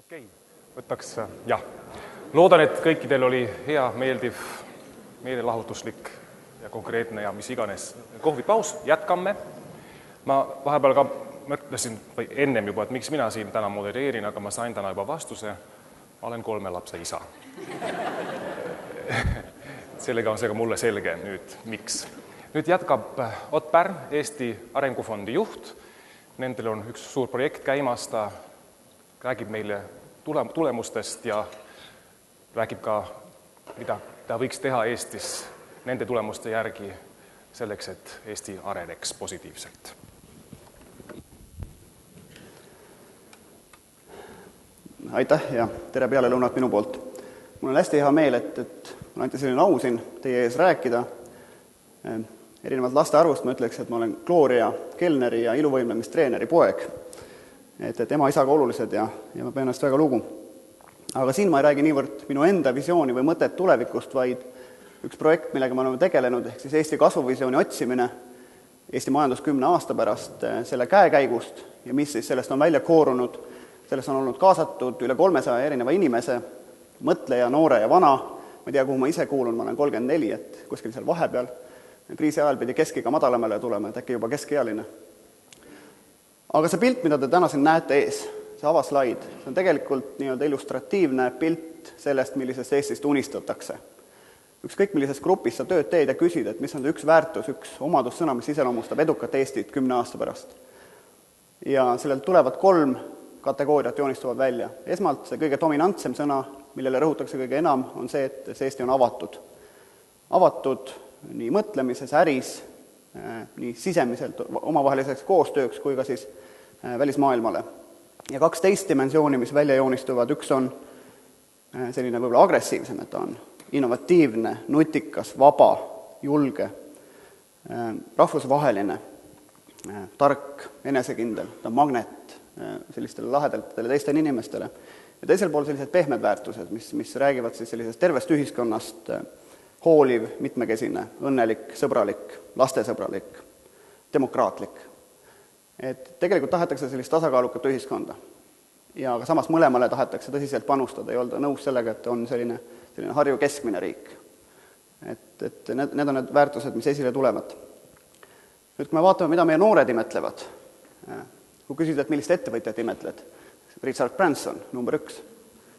Okei, võtaks, jah. Loodan, et kõikidel oli hea, meeldiv, meelelahutuslik ja konkreetne ja mis iganes kohvipaus. Jätkame. Ma vahepeal ka mõtlesin või ennem juba, et miks mina siin täna modereerin, aga ma sain täna juba vastuse. Ma olen 3 lapse isa. Sellega on see ka mulle selge nüüd, miks. Nüüd jätkab Ott Pärn, Eesti Arengufondi juht. Nendel on üks suur projekt käimas, ta räägib meile tulemustest ja räägib ka, mida ta võiks teha Eestis nende tulemuste järgi selleks, et Eesti areneks positiivselt. Aitäh ja tere pealelõunat minu poolt. Mul on hästi hea meel, et mul anti selline au siin teie ees rääkida. Erinevalt laste arvust ma ütleks, et ma olen Gloria Kellneri ja iluvõimlemistreeneri poeg. Et ema isaga olulised ja ma pean ennast väga lugu. Aga siin ma ei räägi niivõrd minu enda visiooni või mõtet tulevikust, vaid üks projekt, millega me oleme tegelenud, ehk siis Eesti kasvuvisiooni otsimine Eesti majandus 10 aasta pärast selle käekäigust ja mis siis sellest on välja koorunud. Sellest on olnud kaasatud üle 300 erineva inimese, mõtleja, noore ja vana. Ma ei tea, kuhu ma ise kuulun, ma olen 34, et kuskil seal vahepeal. Kriisi ajal pidi keskiga madalamale tulema, et äkki juba keskealine. Aga see pilt, mida te täna siin näete ees, see avaslaid, see on tegelikult nii-öelda illustratiivne pilt sellest, millisest Eestist unistatakse. Ükskõik millises grupis sa tööd teed ja küsid, et mis on see üks väärtus, üks omadussõna, mis iseloomustab edukat Eestit 10 aasta pärast. Ja sellelt tulevad 3 kategooriat joonistuvad välja. Esmalt see kõige dominantsem sõna, millele rõhutakse kõige enam, on see, et see Eesti on avatud. Avatud nii mõtlemises, äris, nii sisemiselt omavaheliseks koostööks kui ka siis välismaailmale. Ja 2 teist dimensiooni, mis välja joonistuvad, üks on selline võib-olla agressiivsem, et ta on innovatiivne, nutikas, vaba, julge, rahvusvaheline, tark, enesekindel, ta on magnet sellistele lahedatele teistele inimestele. Ja teisel pool sellised pehmed väärtused, mis räägivad siis sellisest tervest ühiskonnast, hooliv, mitmekesine, õnnelik, sõbralik, lastesõbralik, demokraatlik. Et tegelikult tahetakse sellist tasakaalukat ühiskonda. Ja aga samas mõlemale tahetakse tõsiselt panustada ja olda nõus sellega, et on selline Harju keskmine riik. Et need on need väärtused, mis esile tulevad. Nüüd, kui me vaatame, mida meie noored imetlevad, kui küsida, et millist ettevõtjat imetled, Richard Branson, number 1.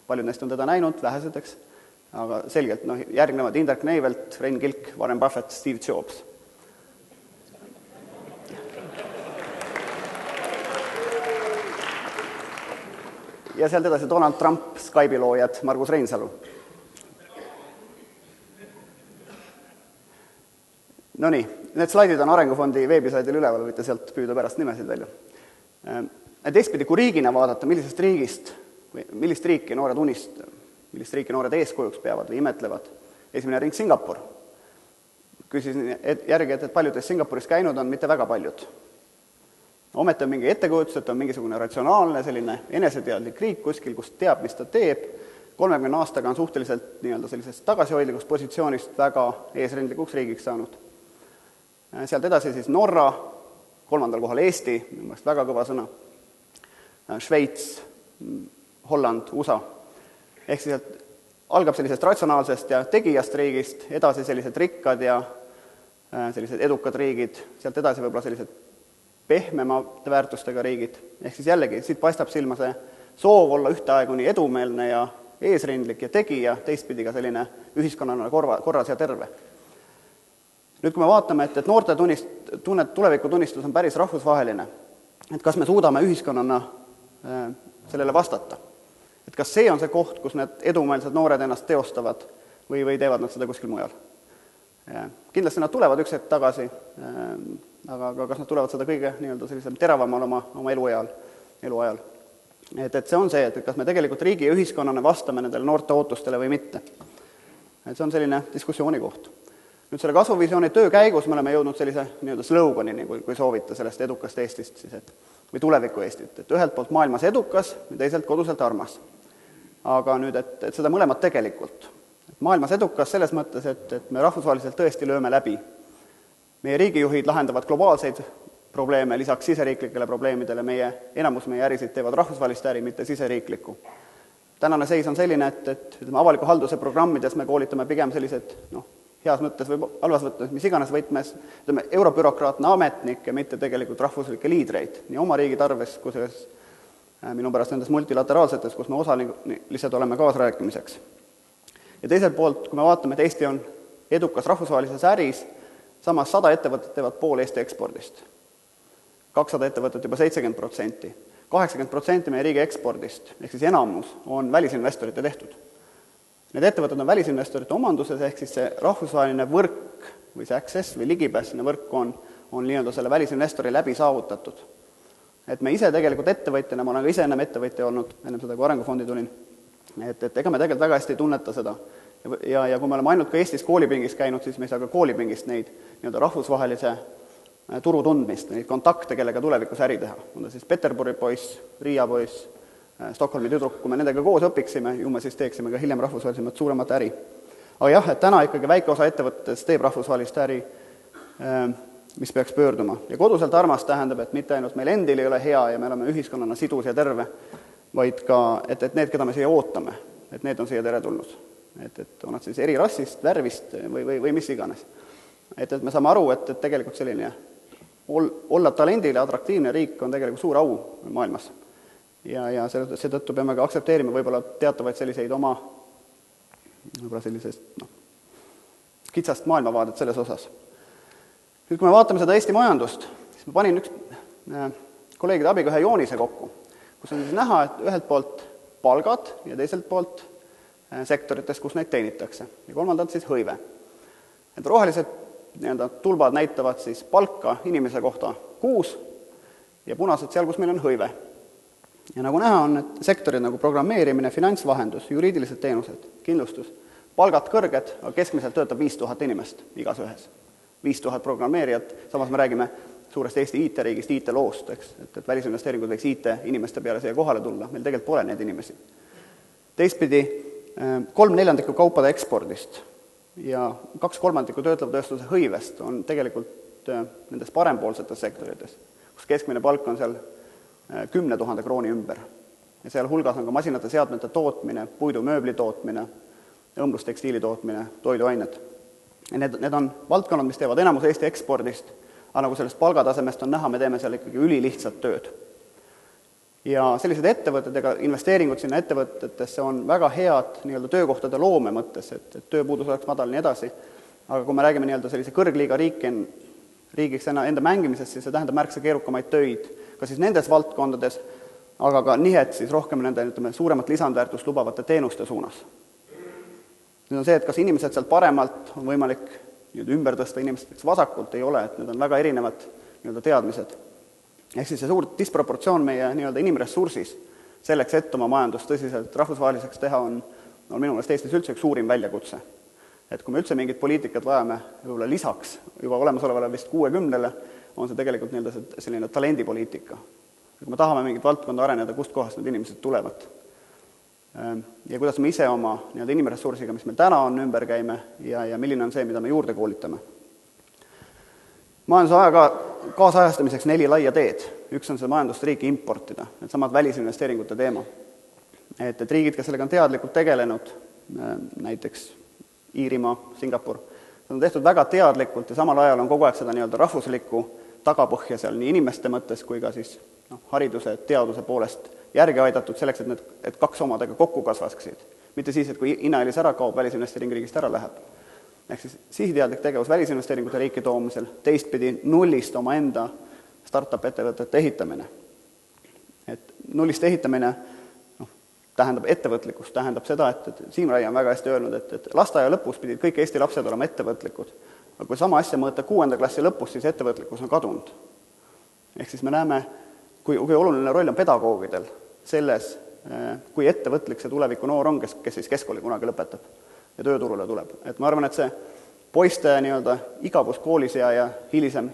Paljud neist on teda näinud, vähesedeks, aga selgelt järgnevad Indrek Neivelt, Rein Kilk, Warren Buffett, Steve Jobs. Ja sealt edasi Donald Trump, Skype'i loojad, Margus Reinsalu. Nonii, need slaidid on Arengufondi veebisaidil üleval, võite sealt püüda pärast nimesid välja. Teistpidi, kui riigina vaadata, millisest riigist, millist riiki noored eeskujuks peavad või imetlevad. Esimene ring Singapur. Küsisin järgi, et paljudest Singapuris käinud on mitte väga paljud. Ometi on mingi ettekujutus, et on mingisugune ratsionaalne, selline eneseteadlik riik kuskil, kus teab, mis ta teeb. 30 aastaga on suhteliselt nii-öelda sellisest tagasihoidlikust positsioonist väga eesrindlikuks riigiks saanud. Sealt edasi siis Norra, 3. kohal Eesti, minu meelest väga kõva sõna, Šveits, Holland, USA. Ehk siis algab sellisest ratsionaalsest ja tegijast riigist, edasi sellised rikkad ja sellised edukad riigid, sealt edasi võib-olla sellised pehmemate väärtustega riigid. Ehk siis jällegi, siit paistab silma see soov olla ühtaegu nii edumeelne ja eesrindlik ja tegija, teistpidi ka selline ühiskonnana korras ja terve. Nüüd, kui me vaatame, et noorte tulevikutunnistus on päris rahvusvaheline, et kas me suudame ühiskonnana sellele vastata. Et kas see on see koht, kus need edumeelsed noored ennast teostavad või teevad nad seda kuskil mujal. Kindlasti nad tulevad üks hetk tagasi, aga kas nad tulevad seda kõige nii-öelda sellisel teravamal oma eluajal. Et see on see, et kas me tegelikult riigi ja ühiskonnana vastame nendele noorte ootustele või mitte. Et see on selline diskussiooni koht. Nüüd selle kasvuvisiooni töö käigus me oleme jõudnud sellise nii-öelda sloganini, kui soovite sellest edukast Eestist siis, või tuleviku Eestit. Et ühelt poolt maailmas edukas ja teiselt koduselt armas. Aga nüüd, et seda mõlemat tegelikult. Maailmas edukas selles mõttes, et me rahvusvaheliselt tõesti lööme läbi. Meie riigijuhid lahendavad globaalseid probleeme lisaks siseriiklikele probleemidele. Enamus meie ärisid teevad rahvusvahelist äri, mitte siseriiklikku. tänane seis on selline, et ütleme, avaliku halduse programmides me koolitame pigem sellised heas mõttes või halvas mõttes, mis iganes võtmes, ütleme, eurobürokraatne ametnikke, mitte tegelikult rahvuslikke liidreid, nii oma riigi tarves, kui selles minu pärast nendes multilateraalsetes, kus me osalised oleme kaasrääkimiseks. Ja teiselt poolt, kui me vaatame, et Eesti on edukas rahvusvahelises äris, samas 100 ettevõtet teevad pool Eesti ekspordist. 200 ettevõtet juba 70%. 80% meie riigi ekspordist, ehk siis enamus, on välisinvestorite tehtud. Need ettevõtted on välisinvestorite omanduses, ehk siis see rahvusvaheline võrk või see access või ligipääs sinna võrk on nii-öelda selle välisinvestori läbi saavutatud. Et me ise tegelikult ettevõtjana, ma olen ka ise ennem ettevõtja olnud, ennem seda, kui Arengufondi tulin, et ega me tegelikult väga hästi ei tunneta seda. Ja kui me oleme ainult ka Eestis koolipingis käinud, siis me ei saa ka koolipingist neid nii-öelda rahvusvahelise turu tundmist, neid kontakte, kellega tulevikus äri teha. On ta siis Peterburi poiss, Riia poiss, Stockholmi tüdruk, kui me nendega koos õpiksime, ju me siis teeksime ka hiljem rahvusvahelisemat suuremat äri. Aga jah, et täna ikkagi väike osa ettevõttest teeb rahvusvahelist äri, mis peaks pöörduma. Ja koduselt armas tähendab, et mitte ainult meil endil ei ole hea ja me oleme ühiskonnana sidus ja terve, vaid ka, et need, keda me siia ootame, et need on siia teretulnud. Et on nad siis eri rassist, värvist või mis iganes. Et me saame aru, et tegelikult selline olla talendile atraktiivne riik on tegelikult suur au maailmas. Ja seetõttu peame ka aksepteerima võib-olla teatavaid selliseid oma sellisest kitsast maailmavaadet selles osas. Nüüd, kui me vaatame seda Eesti majandust, siis ma panin kolleegide abiga ühe joonise kokku, kus on siis näha, et ühelt poolt palgad ja teiselt poolt sektorites, kus neid teenitakse. Ja kolmandalt siis hõive. Et rohelised tulbad näitavad siis palka inimese kohta kuus ja punased seal, kus meil on hõive. Ja nagu näha on, et sektorid nagu programmeerimine, finantsvahendus, juriidilised teenused, kindlustus, palgad kõrged, aga keskmiselt töötab 5000 inimest igas ühes. 5000 programmeerijat, samas me räägime suuresti Eesti IT-riigist, IT-loost, et välisinvesteeringud võiks IT-inimeste peale siia kohale tulla, meil tegelikult pole neid inimesi. Teistpidi 3/4 kaupade ekspordist ja 2/3 töötleva tööstuse hõivest on tegelikult nendes parempoolsetes sektorites, kus keskmine palk on seal 10 000 krooni ümber. Ja seal hulgas on ka masinate seadmete tootmine, puidumööbli tootmine, õmblustekstiili tootmine, toiduained. Ja need on valdkonnad, mis teevad enamus Eesti ekspordist, aga nagu sellest palgatasemest on näha, me teeme seal ikkagi ülilihtsat tööd. Ja sellised ettevõtted ega investeeringud sinna ettevõtetesse on väga head nii-öelda töökohtade loome mõttes, et tööpuudus oleks madal nii edasi. Aga kui me räägime nii-öelda sellise kõrgliiga riigiks enda mängimisest, siis see tähendab märksa keerukamaid töid, ka siis nendes valdkondades, aga ka nihet siis rohkem nende suuremat lisandväärtust lubavate teenuste suunas. Nüüd on see, et kas inimesed sealt paremalt on võimalik ümber tõsta inimesed, kes vasakult ei ole, et need on väga erinevad teadmised. Ehk siis see suur disproportsioon meie inimressursis selleks, et oma majandust tõsiselt rahvusvaheliseks teha, on minu meelest Eestis üldse üks suurim väljakutse. Et kui me üldse mingit poliitikat vajame võib-olla lisaks juba olemasolevale vist 60-le, on see tegelikult selline talendipoliitika. Kui me tahame mingit valdkonda areneda, kust kohast need inimesed tulevad. Ja kuidas me ise oma inimressursiga, mis meil täna on, ümber käime ja milline on see, mida me juurde koolitame. Majandusajaga kaasajastamiseks 4 laia teed. Üks on see majandust riiki importida, need samad välisinvesteeringute teema. Et riigid, kes sellega on teadlikult tegelenud, näiteks Iirimaa, Singapur, on tehtud väga teadlikult ja samal ajal on kogu aeg seda rahvuslikku tagapõhja seal nii inimeste mõttes kui ka siis hariduse, teaduse poolest järgi aidatud selleks, et 2 omadega kokku kasvasksid. Mitte siis, et kui Inaelis ära kaob, välisinvesteering riigist ära läheb. Ehk siis sihtteadlik tegevus välisinvesteeringute riiki toomisel, teistpidi nullist oma enda startup-ettevõtete ehitamine. Et nullist ehitamine tähendab ettevõtlikkus, tähendab seda, et Siim Rai on väga hästi öelnud, et lasteaia lõpus pidid kõik Eesti lapsed olema ettevõtlikud. Aga kui sama asja mõõta 6. klassi lõpus, siis ettevõtlikkus on kadunud. Ehk siis me näeme, kui oluline roll on pedagoogidel selles, kui ettevõtlik see tuleviku noor on, kes siis keskkooli kunagi lõpetab ja tööturule tuleb. Et ma arvan, et see poiste igavus koolis ja hilisem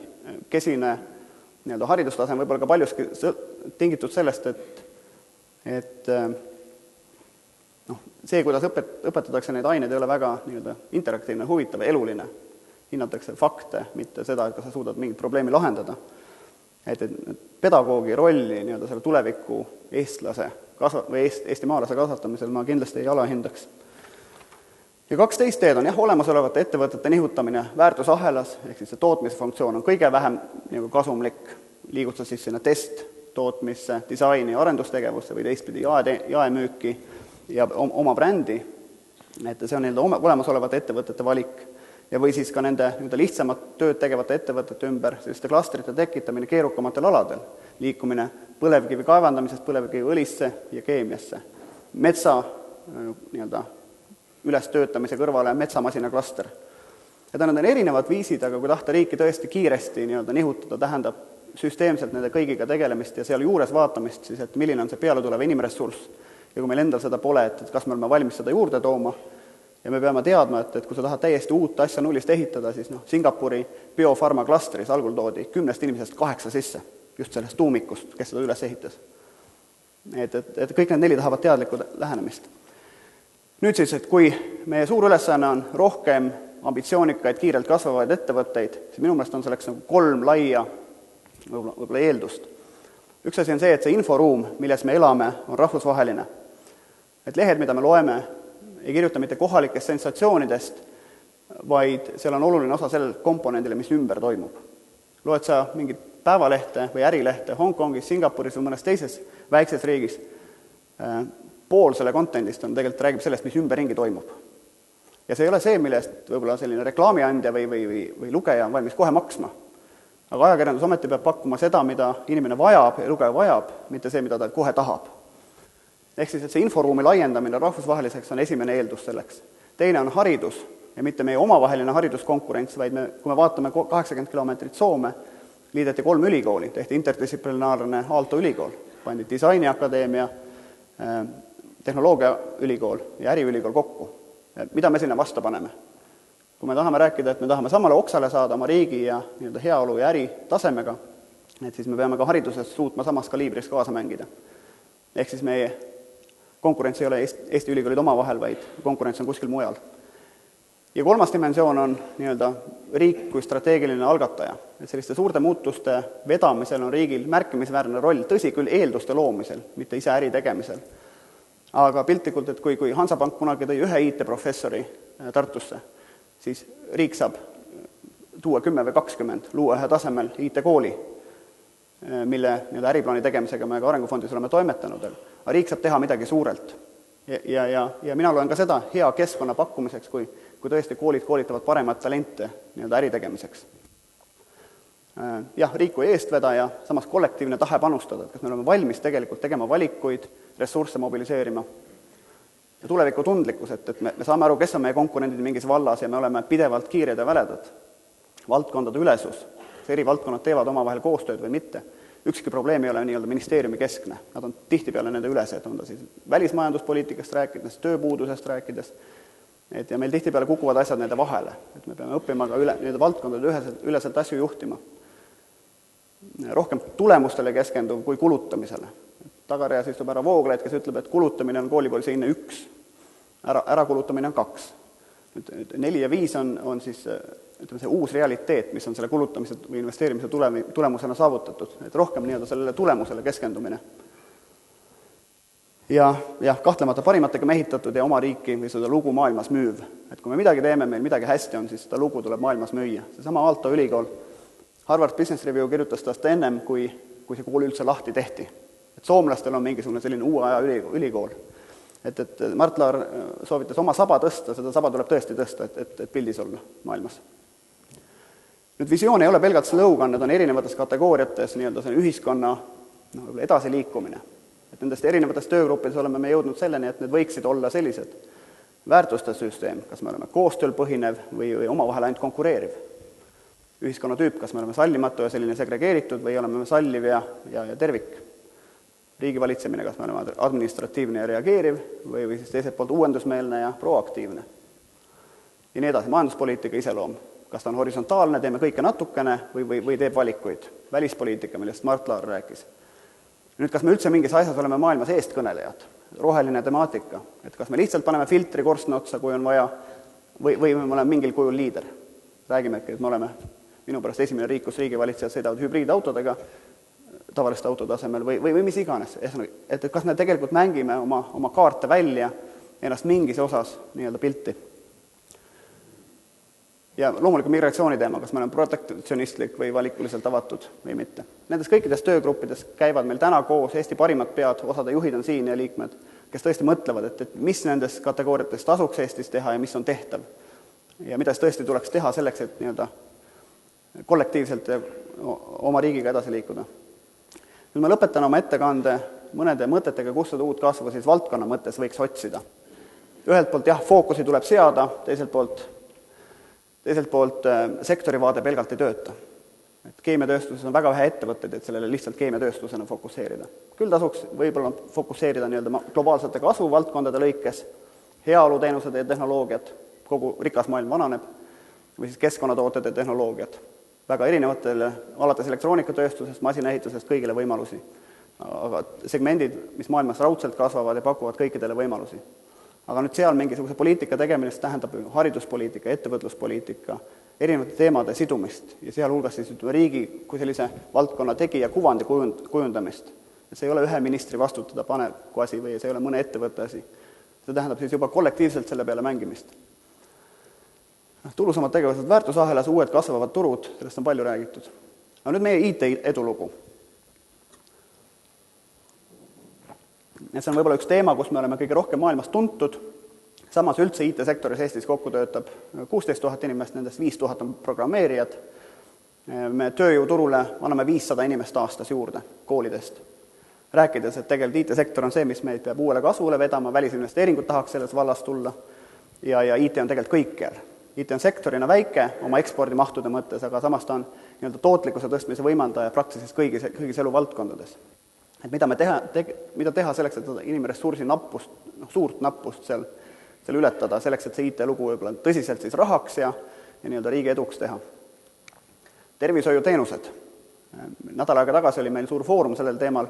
kesine haridustasem võib-olla ka paljuski tingitud sellest, et see, kuidas õpetatakse neid aineid, ei ole väga interaktiivne, huvitav, eluline. Hinnatakse fakte, mitte seda, et kas sa suudad mingit probleemi lahendada. Et pedagoogi rolli selle tuleviku eestlase või Eesti maalase kasvatamisel ma kindlasti ei alahindaks. Ja 12 teed on olemasolevate ettevõtete nihutamine väärtusahelas, ehk siis see tootmise funktsioon on kõige vähem nagu kasumlik, liigud sa siis sinna test-tootmisse, disaini, arendustegevusse või teistpidi jaemüüki ja oma brändi, et see on olemasolevate ettevõtete valik. Ja või siis ka nende lihtsamat tööd tegevate ettevõtete ümber selliste klastrite tekitamine keerukamatel aladel, liikumine põlevkivi kaevandamisest põlevkivi õlisse ja keemiasse, metsa ülestöötamise kõrvale metsamasina klaster. Ja need on erinevad viisid, aga kui tahta riiki tõesti kiiresti nihutada, tähendab süsteemselt nende kõigiga tegelemist ja seal juures vaatamist, siis et milline on see pealetulev inimressurss. Ja kui meil endal seda pole, et kas me oleme valmis seda juurde tooma, ja me peame teadma, et kui sa tahad täiesti uut asja nullist ehitada, siis Singapuri biofarma klastris algul toodi 10 inimesest 8 sisse, just sellest tuumikust, kes seda üles ehitas. Et kõik need 4 tahavad teadlikku lähenemist. Nüüd siis, et kui meie suur ülesanne on rohkem ambitsioonikaid, kiirelt kasvavaid ettevõtteid, siis minu meelest on selleks 3 laia võib-olla eeldust. Üks asi on see, et see inforuum, milles me elame, on rahvusvaheline. Et lehed, mida me loeme, ei kirjuta mitte kohalikest sensatsioonidest, vaid seal on oluline osa sellel komponendile, mis ümber toimub. Loed sa mingit päevalehte või ärilehte Hongkongis, Singapuris või mõnes teises väikses riigis, pool selle contentist on tegelikult räägib sellest, mis ümberringi toimub. Ja see ei ole see, millest võib-olla selline reklaamiandja või lugeja on valmis kohe maksma. Aga ajakirjandus ometi peab pakkuma seda, mida inimene vajab ja lugeja vajab, mitte see, mida ta kohe tahab. Ehk siis, et see inforuumi laiendamine rahvusvaheliseks on esimene eeldus selleks. Teine on haridus ja mitte meie omavaheline hariduskonkurents, vaid kui me vaatame 80 kilomeetrit Soome, liideti 3 ülikooli, tehti interdistsiplinaarne Aalto ülikool, pandi disainiakadeemia, tehnoloogiaülikool ja äriülikool kokku. Mida me sinna vastu paneme? Kui me tahame rääkida, et me tahame samale oksale saada oma riigi ja heaolu ja äri tasemega, et siis me peame ka hariduses suutma samas kaliibris kaasa mängida. Ehk siis meie konkurents ei ole Eesti ülikoolid omavahel, vaid konkurents on kuskil mujal. Ja 3. dimensioon on riik kui strateegiline algataja. Et selliste suurte muutuste vedamisel on riigil märkimisväärne roll, tõsi küll eelduste loomisel, mitte ise äri tegemisel. Aga piltlikult, et kui Hansapank kunagi tõi 1 IT-professori Tartusse, siis riik saab tuua 10 või 20, luua 1 tasemel IT-kooli, mille äriplaani tegemisega me ka Arengufondis oleme toimetanud. Aga riik saab teha midagi suurelt. Ja mina loen ka seda hea keskkonna pakkumiseks, kui tõesti koolid koolitavad paremat talente äri tegemiseks. Jah, riik kui eestvedaja, samas kollektiivne tahe panustada, et kas me oleme valmis tegelikult tegema valikuid, ressursse mobiliseerima. Ja tuleviku tundlikkus, et me saame aru, kes on meie konkurendid mingis vallas ja me oleme pidevalt kiired ja väledad. Valdkondade ülesus, kas eri valdkonnad teevad omavahel koostööd või mitte. Ükski probleem ei ole ministeeriumi keskne. Nad on tihtipeale nende ülesed, on ta siis välismajanduspoliitikast rääkides, tööpuudusest rääkides. Ja meil tihtipeale kukuvad asjad nende vahele. Et me peame õppima ka valdkondade üleselt asju juhtima. Rohkem tulemustele keskenduv kui kulutamisele. Tagareas istub ära Vooglaid, kes ütleb, et kulutamine on koolipoolise hinne 1, ärakulutamine on 2. 4 ja 5 on siis see uus realiteet, mis on selle kulutamise või investeerimise tulemusena saavutatud. Et rohkem sellele tulemusele keskendumine. Ja kahtlemata parimatega mehitatud ja oma riiki või seda lugu maailmas müüv. Et kui me midagi teeme, meil midagi hästi on, siis seda lugu tuleb maailmas müüa. Seesama Aalto ülikool, Harvard Business Review kirjutas tast ennem, kui see kool üldse lahti tehti. Et soomlastel on mingisugune selline uue aja ülikool. Et Mart Laar soovitas oma saba tõsta, seda saba tuleb tõesti tõsta, et pildis olla maailmas. Nüüd visioon ei ole pelgalt slogan, need on erinevates kategooriates ühiskonna edasiliikumine. Et nendest erinevates töögruppides oleme me jõudnud selleni, et need võiksid olla sellised väärtuste süsteem, kas me oleme koostööl põhinev või omavahel ainult konkureeriv. Ühiskonna tüüp, kas me oleme sallimatu ja selline segregeeritud või oleme salliv ja tervik. Riigi valitsemine, kas me oleme administratiivne ja reageeriv või siis teiselt poolt uuendusmeelne ja proaktiivne. Ja nii edasi, majanduspoliitika iseloom. Kas ta on horisontaalne, teeme kõike natukene või teeb valikuid. Välispoliitika, millest Mart Laar rääkis. Nüüd, kas me üldse mingis asjas oleme maailmas eestkõnelejad? Roheline temaatika. Et kas me lihtsalt paneme filtri korstna otsa, kui on vaja, või me oleme mingil kujul liider. Räägime, et me oleme minu pärast esimene riik, kus riigivalitsejad sõidavad hübriidautodega, tavaliste autode asemel või mis iganes. Et kas me tegelikult mängime oma kaarte välja ennast mingis osas nii-öelda pilti. Ja loomulikult migratsiooni teema, kas me oleme protektsionistlik või valikuliselt avatud või mitte. Nendes kõikides töögruppides käivad meil täna koos Eesti parimad pead, osade juhid on siin ja liikmed, kes tõesti mõtlevad, et mis nendes kategooriates tasuks Eestis teha ja mis on tehtav. Ja mida tõesti tuleks teha selleks, et nii-öelda kollektiivselt oma riigiga edasi liikuda. Nüüd ma lõpetan oma ettekande mõnede mõtetega, kus seda uut kasvu siis valdkonna mõttes võiks otsida. Ühelt poolt fookusi tuleb seada, teiselt poolt sektori vaade pelgalt ei tööta. Et keemiatööstuses on väga vähe ettevõtteid, et sellele lihtsalt keemiatööstusena fokusseerida. Küll tasuks võib-olla fokusseerida nii-öelda globaalsete kasvuvaldkondade lõikes, heaoluteenused ja tehnoloogiad, kogu rikas maailm vananeb, või siis keskkonnatooted ja tehnoloogiad. Väga erinevatele, alates elektroonikatööstusest, masinaehitusest, kõigile võimalusi. Aga segmendid, mis maailmas raudselt kasvavad ja pakuvad kõikidele võimalusi. Aga nüüd seal mingisuguse poliitika tegemine tähendab hariduspoliitika, ettevõtluspoliitika, erinevate teemade sidumist ja sealhulgas siis riigi kui sellise valdkonna tegija kuvandi kujundamist. Et see ei ole ühe ministri vastutada paneku asi või see ei ole mõne ettevõtte asi. See tähendab siis juba kollektiivselt selle peale mängimist. Tulusamad tegevused väärtusahelas, uued kasvavad turud, sellest on palju räägitud. Aga nüüd meie IT-edulugu. See on võib-olla üks teema, kus me oleme kõige rohkem maailmas tuntud. Samas üldse IT-sektoris Eestis kokku töötab 16 000 inimest, nendest 5000 on programmeerijad. Me tööjõuturule anname 500 inimest aastas juurde koolidest. Rääkides, et tegelikult IT-sektor on see, mis meid peab uuele kasvule vedama, välisinvesteeringud tahaks selles vallas tulla ja IT on tegelikult kõikjal. IT on sektorina väike oma ekspordimahtude mõttes, aga samas ta on nii-öelda tootlikkuse tõstmise võimaldaja praktiliselt kõigis eluvaldkondades. Et mida teha selleks, et inimressursi nappust, suurt nappust seal ületada, selleks, et see IT-lugu võib-olla tõsiselt siis rahaks ja nii-öelda riigi eduks teha. Tervishoiuteenused. Nädal aega tagasi oli meil suur foorum sellel teemal.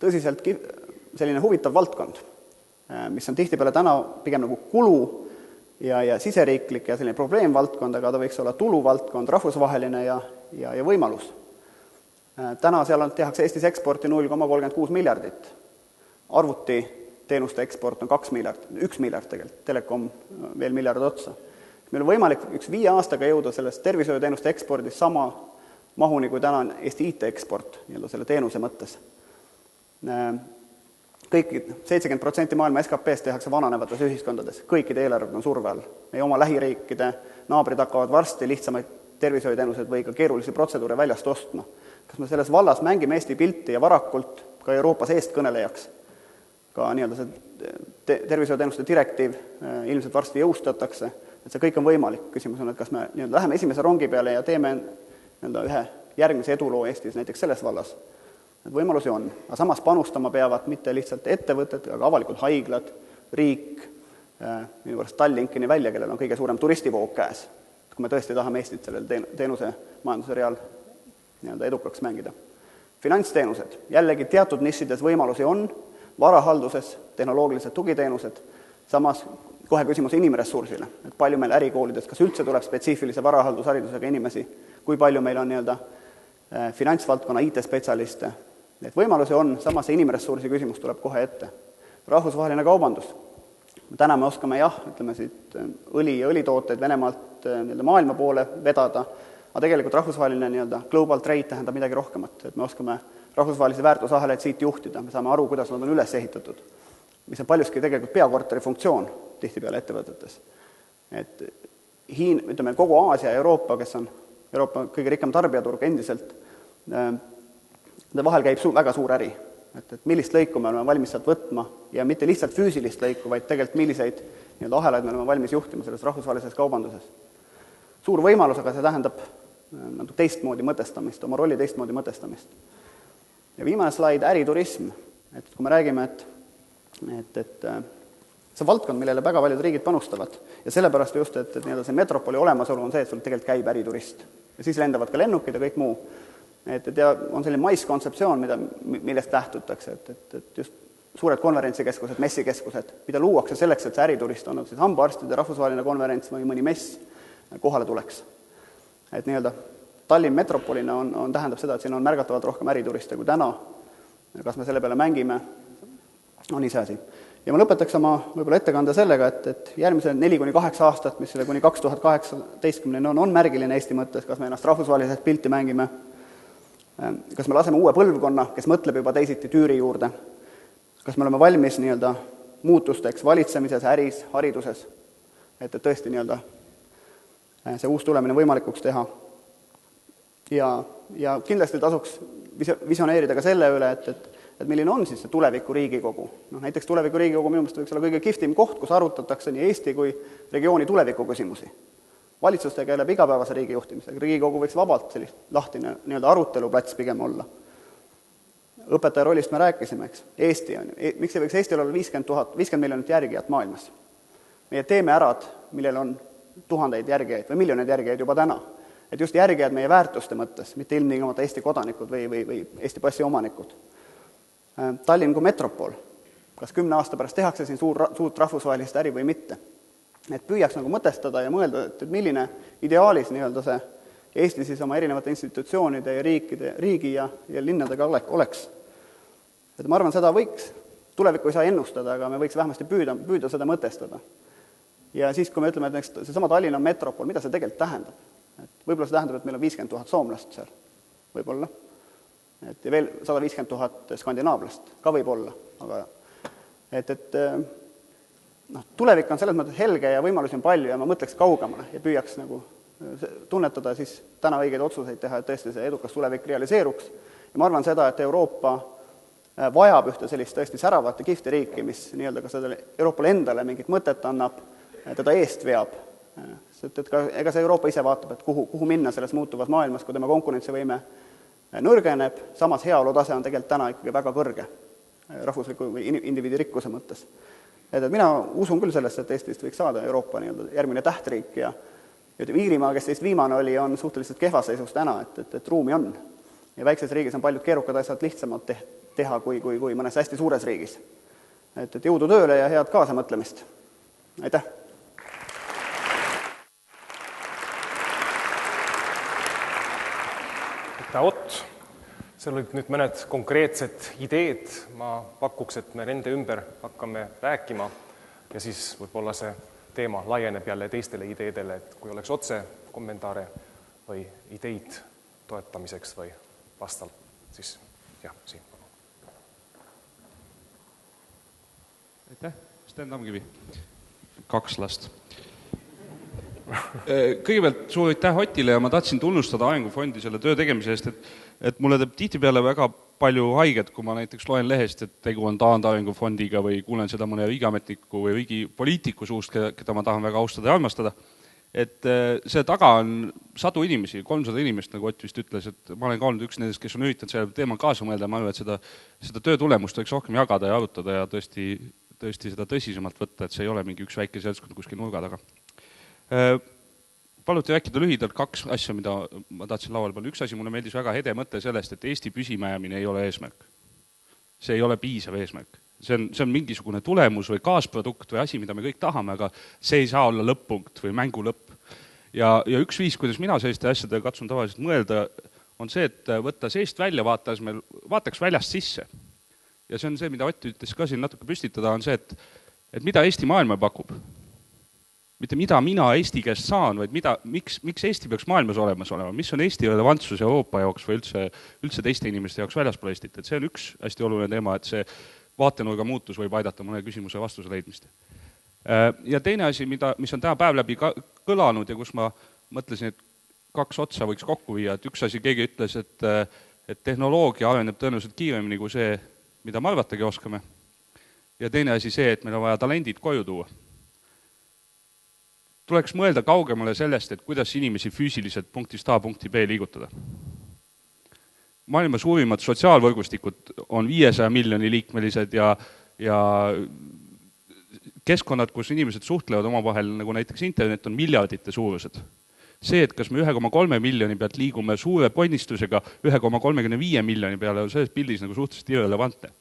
Tõsiselt selline huvitav valdkond, mis on tihtipeale täna pigem nagu kulu ja siseriiklik ja selline probleemvaldkond, aga ta võiks olla tuluvaldkond, rahvusvaheline ja võimalus. Täna seal tehakse Eestis eksporti 0,36 miljardit. Arvutiteenuste eksport on 2 miljardit, 1 miljard tegelikult, telekom veel miljard otsa. Meil on võimalik 5 aastaga jõuda sellest tervishoiuteenuste ekspordist sama mahuni, kui täna on Eesti IT-eksport selle teenuse mõttes. Kõik 70% maailma SKP-st tehakse vananevates ühiskondades, kõikide eelarved on surve all. Meie oma lähiriikide naabrid hakkavad varsti lihtsamaid tervishoiuteenused või ka keerulisi protseduure väljast ostma. Kas me selles vallas mängime Eesti pilti ja varakult ka Euroopas eestkõnelejaks? Ka nii-öelda see tervishoiuteenuste direktiiv ilmselt varsti jõustatakse, et see kõik on võimalik. Küsimus on, et kas me nii-öelda läheme esimese rongi peale ja teeme nii-öelda ühe järgmise eduloo Eestis näiteks selles vallas. Need võimalusi on, aga samas panustama peavad mitte lihtsalt ettevõtted, aga avalikud haiglad, riik, minu pärast Tallinkini välja, kellel on kõige suurem turistivoog käes, kui me tõesti tahame Eestit sellel teenuse majanduse real nii-öelda edukaks mängida. Finantsteenused, jällegi teatud nišides võimalusi on, varahalduses, tehnoloogilised tugiteenused, samas kohe küsimus inimressursile, et palju meil ärikoolides, kas üldse tuleb spetsiifilise varahaldusharidusega inimesi, kui palju meil on nii-öelda finantsvaldkonna IT-spetsialiste. Need võimalusi on, samas see inimressursi küsimus tuleb kohe ette. Rahvusvaheline kaubandus. Täna me oskame ütleme siit õli ja õlitooteid Venemaalt maailma poole vedada, aga tegelikult rahvusvaheline nii-öelda global trade tähendab midagi rohkemat, et me oskame rahvusvahelisi väärtusahelaid siit juhtida, me saame aru, kuidas nad on üles ehitatud, mis on paljuski tegelikult peakorteri funktsioon tihtipeale ettevõtetes. Et ütleme, kogu Aasia ja Euroopa, kes on Euroopa kõige rikkam tarbijaturg endiselt, vahel käib väga suur äri, et millist lõiku me oleme valmis sealt võtma ja mitte lihtsalt füüsilist lõiku, vaid tegelikult milliseid nii-öelda ahelaid me oleme valmis juhtima selles rahvusvahelises kaubanduses. Suur võimalus, aga see tähendab teistmoodi mõtestamist, oma rolli teistmoodi mõtestamist. Ja viimane slaid, äriturism. Et kui me räägime, et see valdkond, millele väga paljud riigid panustavad ja sellepärast just, et nii-öelda see metropoli olemasolu on see, et sul tegelikult käib äriturist. Ja siis lendavad ka lennukid ja kõik muu. Et on selline maiskontseptsioon, millest lähtutakse, et just suured konverentsikeskused, messikeskused, mida luuakse selleks, et see äriturist on siis hambaarstide rahvusvaheline konverents või mõni mess kohale tuleks. Et nii-öelda Tallinn metropolina tähendab seda, et siin on märgatavalt rohkem ärituriste kui täna. Kas me selle peale mängime, on iseasi. Ja ma lõpetaks oma võib-olla ettekande sellega, et järgmise 4-8 aastat, mis selle kuni 2018 on märgiline Eesti mõttes, kas me ennast rahvusvaheliselt pilti mängime, kas me laseme uue põlvkonna, kes mõtleb juba teisiti tüüri juurde, kas me oleme valmis nii-öelda muutusteks valitsemises, äris, hariduses, et tõesti nii-öelda see uus tulemine võimalikuks teha. Ja kindlasti tasuks visioneerida ka selle üle, et milline on siis see tuleviku Riigikogu. Näiteks tuleviku Riigikogu minu meelest võiks olla kõige kihvtim koht, kus arutatakse nii Eesti kui regiooni tuleviku küsimusi. Valitsus tegeleb igapäevase riigi juhtimisega. Riigikogu võiks vabalt sellist lahtine nii-öelda aruteluplats pigem olla. Õpetaja rollist me rääkisime, eks. Eesti on. Miks ei võiks Eestil olla 50 miljonit järgijat maailmas? Meie teeme ärad, millel on tuhandeid järgijaid või miljoneid järgijaid juba täna. Et just järgijad meie väärtuste mõttes, mitte ilmtingimata Eesti kodanikud või Eesti passi omanikud. Tallinn kui metropol. Kas 10 aasta pärast tehakse siin suurt rahvusvahelist äri või mitte? Et püüaks nagu mõtestada ja mõelda, et milline ideaalis nii-öelda see Eesti siis oma erinevate institutsioonide ja riigi ja linnadega oleks. Et ma arvan, seda võiks, tulevikku ei saa ennustada, aga me võiks vähemasti püüda seda mõtestada. Ja siis, kui me ütleme, et seesama Tallinn on metropol, mida see tegelikult tähendab? Et võib-olla see tähendab, et meil on 50 000 soomlast seal, võib-olla. Ja veel 150 000 skandinaavlast, ka võib olla. Aga tulevik on selles mõttes helge ja võimalusi on palju ja ma mõtleks kaugemale ja püüaks nagu tunnetada siis täna õigeid otsuseid teha, et tõesti see edukas tulevik realiseeruks. Ja ma arvan seda, et Euroopa vajab ühte sellist tõesti säravat ja kihvti riiki, mis nii-öelda ka sellele Euroopale endale mingit mõtet annab, teda eest veab. Ega see Euroopa ise vaatab, et kuhu minna selles muutuvas maailmas, kui tema konkurentsivõime nõrgeneb, samas heaolutase on tegelikult täna ikkagi väga kõrge rahvusliku või indiviidi rikkuse mõttes. Et mina usun küll sellesse, et Eestist võiks saada Euroopa järgmine tähtriik ja Iirimaa, kes teist viimane oli, on suhteliselt kehvas seisus täna, et ruumi on. Ja väikses riigis on paljud keerukad asjad lihtsamalt teha kui mõnes hästi suures riigis. Et jõudu tööle ja head kaasamõtlemist. Aitäh! Ott, seal olid nüüd mõned konkreetsed ideed, ma pakuks, et me nende ümber hakkame rääkima ja siis võib-olla see teema laieneb jälle teistele ideedele, et kui oleks otse kommentaare või ideid toetamiseks või vastalt, siis jah, siin. Aitäh, Sten Tamkivi, 2 last. Kõigepealt suur aitäh Otile ja ma tahtsin tunnustada Arengufondi selle töö tegemise eest, et mulle teeb tihtipeale väga palju haiget, kui ma näiteks loen lehest, et tegu on taandarengufondiga või kuulen seda mõne riigiametniku või riigipoliitiku suust, keda ma tahan väga austada ja armastada. Et see taga on 100 inimesi, 300 inimest, nagu Ott vist ütles, et ma olen ka olnud üks nendest, kes on üritanud selle teema kaasa mõelda, ma arvan, et seda töö tulemust võiks rohkem jagada ja arutada ja tõesti seda tõsisemalt võtta, et see ei ole mingi üks väike seltskond kuskil nurga taga. Paluti rääkida lühidalt 2 asja, mida ma tahtsin lauale panna. Üks asi mulle meeldis väga hede mõte sellest, et Eesti püsimajamine ei ole eesmärk. See ei ole piisav eesmärk. See on mingisugune tulemus või kaasprodukt või asi, mida me kõik tahame, aga see ei saa olla lõpp-punkt või mängu lõpp. Ja üks viis, kuidas mina selliste asjadega katsun tavaliselt mõelda, on see, et võtta seest välja, vaataks väljast sisse. Ja see on see, mida Ott ütles ka siin natuke püstitada, on see, et mida Eesti maailma pakub. Mitte mida mina Eesti käest saan, vaid miks Eesti peaks maailmas olemas olema, mis on Eesti relevantsus Euroopa jaoks või üldse teiste inimeste jaoks väljaspool Eestit. Et see on üks hästi oluline teema, et see vaatenurga muutus võib aidata mõne küsimuse vastuse leidmist. Ja teine asi, mis on täna päev läbi kõlanud ja kus ma mõtlesin, et 2 otsa võiks kokku viia, et üks asi keegi ütles, et tehnoloogia areneb tõenäoliselt kiiremini kui see, mida me arvatagi oskame. Ja teine asi see, et meil on vaja talendid koju tuua. Tuleks mõelda kaugemale sellest, et kuidas inimesi füüsiliselt punktist A punkti B liigutada. Maailma suurimad sotsiaalvõrgustikud on 500 miljoni liikmelised ja keskkonnad, kus inimesed suhtlevad omavahel, nagu näiteks internet, on miljardite suurused. See, et kas me 1,3 miljoni pealt liigume suure ponnistusega 1,35 miljoni peale, on selles pildis nagu suhteliselt irrelevantne.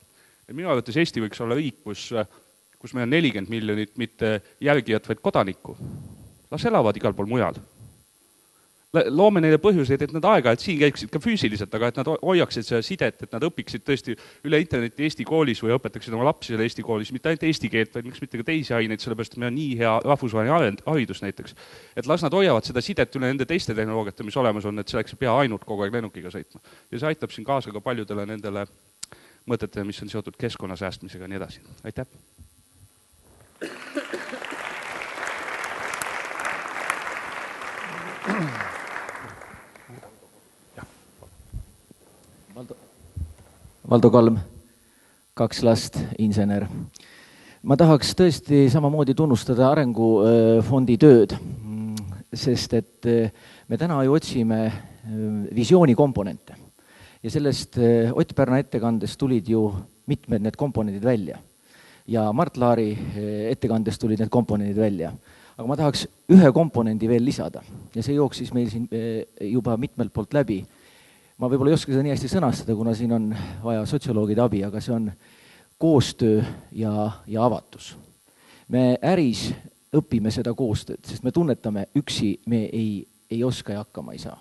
Minu arvates Eesti võiks olla riik, kus meil on 40 miljonit mitte järgijat, vaid kodanikku. Las elavad igal pool mujal. loome neile põhjuseid, et nad aeg-ajalt siin käiksid ka füüsiliselt, aga et nad hoiaksid seda sidet, et nad õpiksid tõesti üle interneti Eesti koolis või õpetaksid oma lapsi selle Eesti koolis, mitte ainult eesti keelt, vaid miks mitte ka teisi aineid, sellepärast et meil on nii hea rahvusvaheline haridus näiteks. Et las nad hoiavad seda sidet üle nende teiste tehnoloogiate, mis olemas on, et selleks ei pea ainult kogu aeg lennukiga sõitma. Ja see aitab siin kaasa ka paljudele nendele mõtetele, mis on seotud keskkonna säästmisega ja nii edasi. Aitäh! Valdo Kalm, 2 last, insener. Ma tahaks tõesti samamoodi tunnustada Arengufondi tööd, sest et me täna ju otsime visiooni komponente. Ja sellest Ott Pärna ettekandest tulid ju mitmed need komponendid välja. Ja Mart Laari ettekandest tulid need komponendid välja. Aga ma tahaks ühe komponendi veel lisada. Ja see jooksis meil siin juba mitmelt poolt läbi. Ma võib-olla ei oska seda nii hästi sõnastada, kuna siin on vaja sotsioloogide abi, aga see on koostöö ja avatus. Me äris õpime seda koostööd, sest me tunnetame üksi, me ei oska ja hakkama ei saa.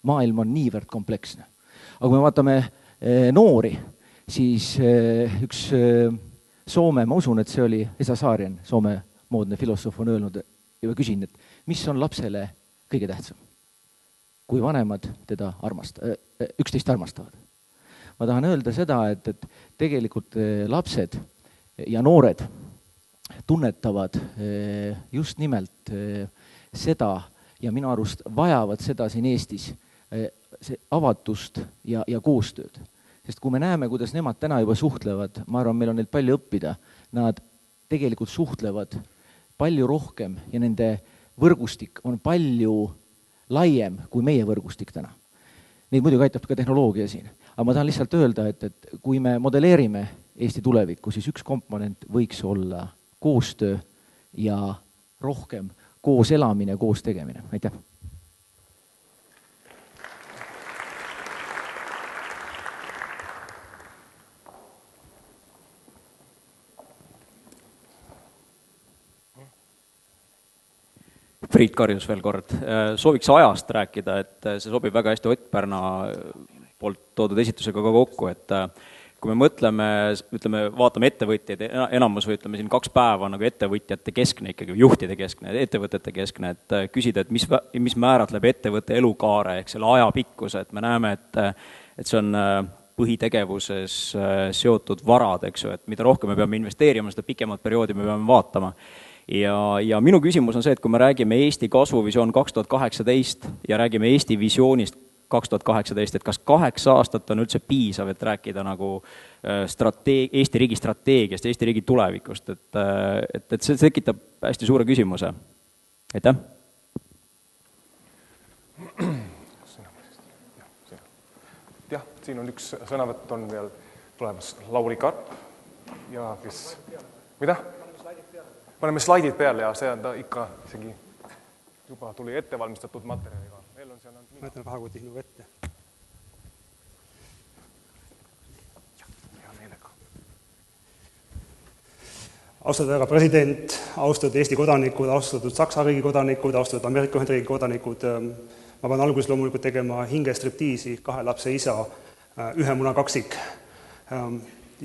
Maailm on niivõrd kompleksne. Aga kui me vaatame noori, siis üks Soome, ma usun, et see oli Esa Saarinen, Soome moodne filosoof on öelnud ja küsin, et mis on lapsele kõige tähtsam? Kui vanemad teda üksteist armastavad. Ma tahan öelda seda, et tegelikult lapsed ja noored tunnetavad just nimelt seda ja minu arust vajavad seda siin Eestis, see avatust ja koostööd. Sest kui me näeme, kuidas nemad täna juba suhtlevad, ma arvan, meil on neilt palju õppida, nad tegelikult suhtlevad palju rohkem ja nende võrgustik on palju laiem kui meie võrgustik täna. Neid muidugi aitab ka tehnoloogia siin. Aga ma tahan lihtsalt öelda, et kui me modelleerime Eesti tulevikku, siis üks komponent võiks olla koostöö ja rohkem koos elamine, koos tegemine. Aitäh! Priit Karjus veel kord. Sooviks ajast rääkida, et see sobib väga hästi Ott Pärna poolt toodud esitusega ka kokku, et kui me mõtleme, vaatame ettevõtjaid, enamus või ütleme siin 2 päeva nagu ettevõtjate keskne ikkagi, juhtide keskne, ettevõtete keskne, et küsida, et mis määratleb ettevõtte elukaare ehk selle ajapikkuse, et me näeme, et see on põhitegevuses seotud varad, eks ju, et mida rohkem me peame investeerima, seda pikemat perioodi me peame vaatama. Ja minu küsimus on see, et kui me räägime Eesti kasvuvisioon 2018 ja räägime Eesti visioonist 2018, et kas 8 aastat on üldse piisav, et rääkida nagu Eesti riigi strateegiast, Eesti riigi tulevikust, et see tekitab hästi suure küsimuse. Aitäh! Jah, siin on üks sõnavõtt on veel tulemas Lauri Karp ja kes... Mida? Paneme slaidid peale ja see on ta ikka isegi juba tuli ettevalmistatud materjaliga. Meil on seal ma jätan rahakoti sinu ette. Hea meelega. Austatud härra president, austatud Eesti kodanikud, austatud Saksa riigi kodanikud, austatud Ameerika Ühendriigi kodanikud, ma pean alguses loomulikult tegema hingestriptiisi 2 lapse isa, 1 muna kaksik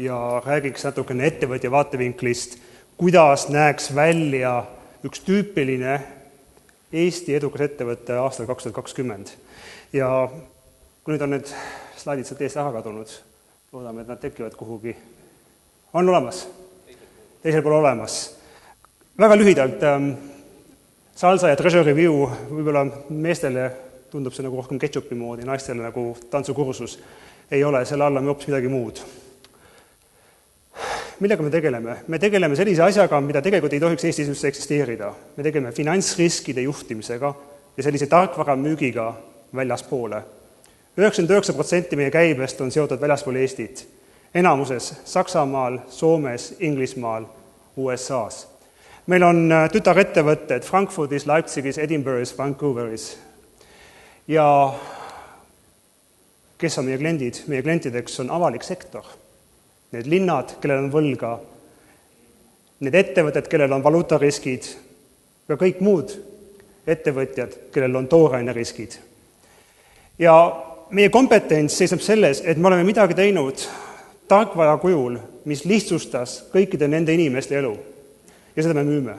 ja räägiks natukene ettevõtja vaatevinklist, kuidas näeks välja üks tüüpiline Eesti edukas ettevõtte aastal 2020. Ja kui nüüd on need slaidid sealt eest ära kadunud, loodame, et nad tekivad kuhugi. On olemas? Teisel pool olemas. Väga lühidalt, Salsa ja Treasury View, võib-olla meestele tundub see nagu rohkem ketšupi moodi, naistele nagu tantsukursus. Ei ole, selle alla me hoopis midagi muud. Millega me tegeleme? Me tegeleme sellise asjaga, mida tegelikult ei tohiks Eestis üldse eksisteerida. Me tegeleme finantsriskide juhtimisega ja sellise tarkvara müügiga väljaspoole. 99% meie käibest on seotud väljaspool Eestit. Enamuses Saksamaal, Soomes, Inglismaal, USAs. Meil on tütarettevõtted Frankfurdis, Leipzigis, Edinburghis, Vancouveris. Ja kes on meie kliendid? Meie klientideks on avalik sektor. Need linnad, kellel on võlga, need ettevõtted, kellel on valuutariskid, ja kõik muud ettevõtjad, kellel on tooraineriskid. Ja meie kompetents seisneb selles, et me oleme midagi teinud tarkvara kujul, mis lihtsustas kõikide nende inimeste elu. Ja seda me müüme.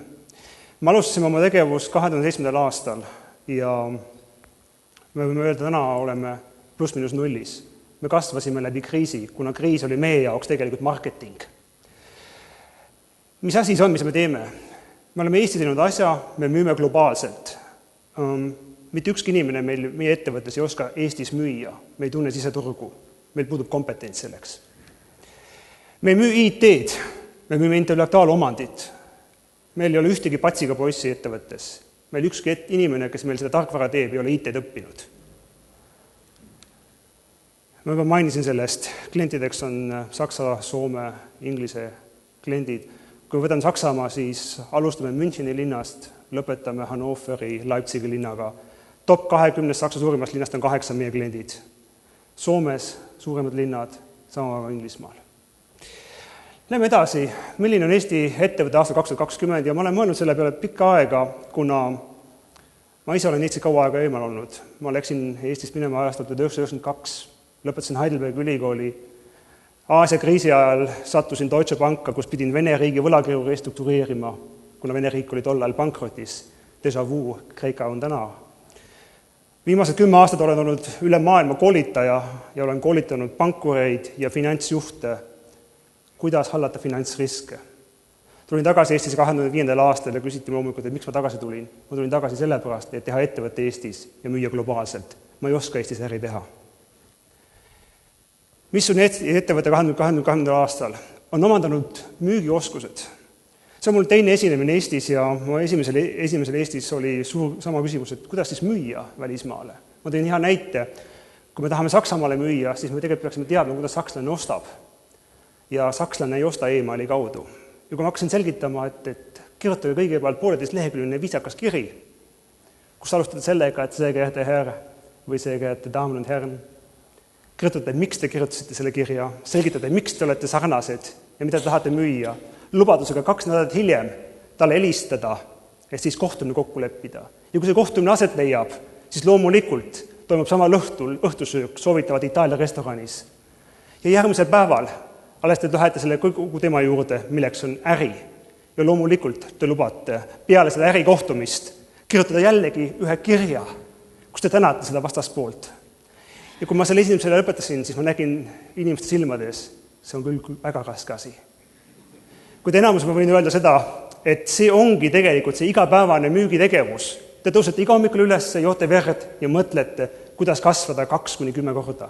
Me alustasime oma tegevust 2007. aastal ja me võime öelda, täna oleme pluss-minus nullis. Me kasvasime läbi kriisi, kuna kriis oli meie jaoks tegelikult marketing. Mis asi see on, mis me teeme? Me oleme Eestis teinud asja, me müüme globaalselt. Mitte ükski inimene meie ettevõttes ei oska Eestis müüa, me ei tunne siseturgu, meil puudub kompetents selleks. Me ei müü IT-d, me müüme intellektuaalomandit. Meil ei ole ühtegi patsiga poissi ettevõttes. Meil ükski inimene, kes meil seda tarkvara teeb, ei ole IT-d õppinud. Ma juba mainisin sellest, klientideks on Saksa, Soome, Inglise kliendid. Kui võtame Saksamaa, siis alustame Müncheni linnast, lõpetame Hannoveri, Leipzigi linnaga. Top 20 Saksa suurimast linnast on 8 meie kliendid. Soomes suuremad linnad, sama Inglismaal. Läheme edasi, milline on Eesti ettevõtte aasta 2020 ja ma olen mõelnud selle peale pikka aega, kuna ma ise olen Eestis kaua aega eemal olnud. Ma läksin Eestist minema aastal 1992, lõpetasin Heidelbergi ülikooli. Aasia kriisi ajal sattusin Deutsche Banka, kus pidin Vene riigi võlakirju restruktureerima, kuna Vene riik oli tol ajal pankrotis. Déjà vu, Kreeka on täna. Viimased 10 aastat olen olnud üle maailma koolitaja ja olen koolitanud pankureid ja finantsjuhte, kuidas hallata finantsriske. Tulin tagasi Eestis 2005. aastal ja küsiti loomulikult, et miks ma tagasi tulin. Ma tulin tagasi sellepärast, et teha ettevõtte Eestis ja müüa globaalselt. Ma ei oska Eestis äri teha. Mis on ettevõtte 2020. aastal? On omandanud müügioskused. See on mul teine esinemine Eestis ja mu esimesel Eestis oli sama küsimus, et kuidas siis müüa välismaale. Ma tõin hea näite. Kui me tahame Saksamaale müüa, siis me tegelikult peaksime teadma, kuidas sakslane ostab. Ja sakslane ei osta e-maili kaudu. Ja kui ma hakkasin selgitama, et kirjutage kõigepealt 1,5 leheküljeline viisakas kiri, kus alustada sellega, et see geehrte Herr või see geehrte Damen und Herren, kirjutate, miks te kirjutasite selle kirja, selgitate, miks te olete sarnased ja mida te tahate müüa, lubadusega 2 nädalat hiljem talle helistada ja siis kohtumine kokku leppida. Ja kui see kohtumine aset leiab, siis loomulikult toimub samal õhtusöök, soovitavad Itaalia restoranis. Ja järgmisel päeval alles te lähete selle kogu tema juurde, milleks on äri. Ja loomulikult te lubate peale seda ärikohtumist kirjutada jällegi ühe kirja, kus te tänate seda vastaspoolt. Ja kui ma selle esimesele lõpetasin, siis ma nägin inimeste silmades, see on küll väga raske asi. Kuid enamus ma võin öelda seda, et see ongi tegelikult see igapäevane müügitegevus. Te tõusete iga hommikul üles, joote verd ja mõtlete, kuidas kasvada 2-10 korda.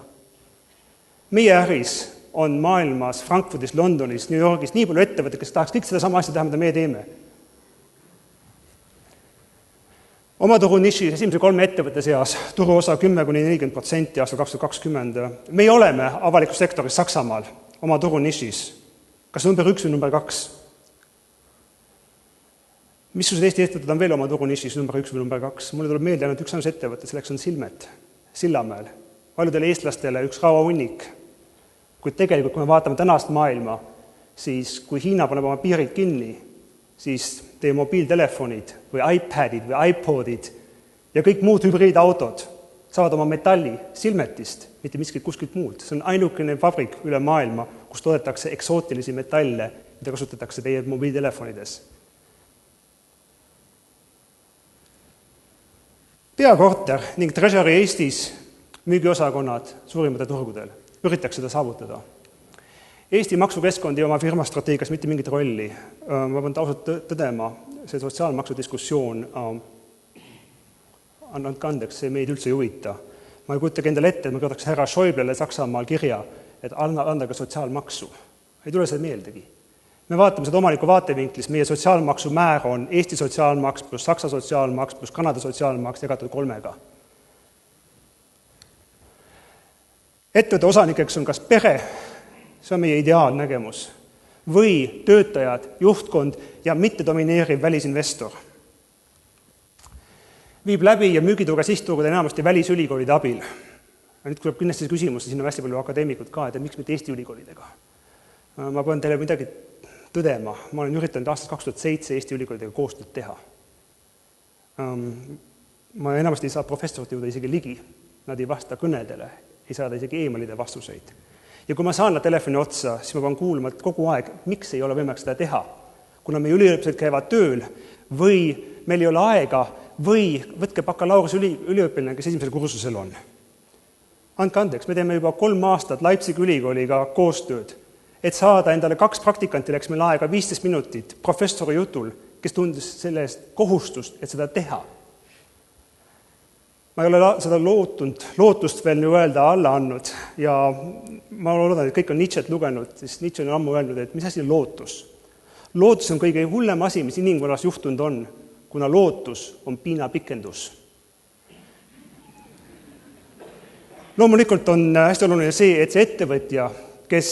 Meie äris on maailmas, Frankfurdis, Londonis, New Yorgis nii palju ettevõtted, kes tahaks kõik seda sama asja teha, mida meie teeme. Oma turu nišis esimese 3 ettevõtte seas turuosa 10-40% aastal 2020. Meie oleme avalikus sektoris Saksamaal oma turu nišis. Kas number 1 või number 2? Missugused Eesti ettevõtted on veel oma turu nišis number 1 või number 2? Mulle tuleb meelde ainult üks ainus ettevõte, selleks on Silmet, Sillamäel. Paljudele eestlastele üks rauahunnik. Kuid tegelikult, kui me vaatame tänast maailma, siis kui Hiina paneb oma piirid kinni, siis teie mobiiltelefonid või iPadid või iPodid ja kõik muud hübriidautod saavad oma metalli Silmetist, mitte miskit kuskilt muud. See on ainukene vabrik üle maailma, kus toodetakse eksootilisi metalle, mida kasutatakse teie mobiiltelefonides. Peakorter ning Treasury Eestis müügiosakonnad suurimate turgudel üritaks seda saavutada. Eesti maksukeskkond ei oma firma strateegias mitte mingit rolli. Ma pean ausalt tõdema, see sotsiaalmaksu diskussioon andke andeks, see meid üldse ei huvita. Ma ei kujutagi endale ette, et ma kirjutaks härra Schäublele Saksamaal kirja, et anda ka sotsiaalmaksu. Ei tule see meeldegi. Me vaatame seda omaniku vaatevinklis, meie sotsiaalmaksu määr on Eesti sotsiaalmaks plus Saksa sotsiaalmaks plus Kanada sotsiaalmaks jagatud 3. Ettevõtte osanikeks on kas pere, see on meie ideaalnägemus, või töötajad, juhtkond ja mittedomineeriv välisinvestor. Viib läbi ja müügiturga sihtturgude enamasti välisülikoolide abil. Ja nüüd tuleb kindlasti see küsimus, siin on hästi palju akadeemikud ka, et miks mitte Eesti ülikoolidega. Ma pean teile midagi tõdema. Ma olen üritanud aastast 2007 Eesti ülikoolidega koostööd teha. Ma enamasti ei saa professorite juurde isegi ligi. nad ei vasta kõnedele, ei saada isegi emailide vastuseid. Ja kui ma saan nad telefoni otsa, siis ma pean kuulma kogu aeg, miks ei ole võimalik seda teha. Kuna meie üliõpilased käivad tööl või meil ei ole aega või võtke bakalaureuse üliõpilane, kes esimesel kursusel on. Andke andeks, me teeme juba 3 aastat Leipzigi ülikooliga koostööd, et saada endale 2 praktikanti, läks meil aega 15 minutit professori jutul, kes tundis selle eest kohustust, et seda teha. Ma ei ole seda lootust veel nii öelda alla andnud ja ma loodan, et kõik on Nietzsche't lugenud, siis Nietzsche on ammu öelnud, et mis asi on lootus. Lootus on kõige hullem asi, mis inimkonnas juhtunud on, kuna lootus on piinapikendus. Loomulikult on hästi oluline see, et see ettevõtja, kes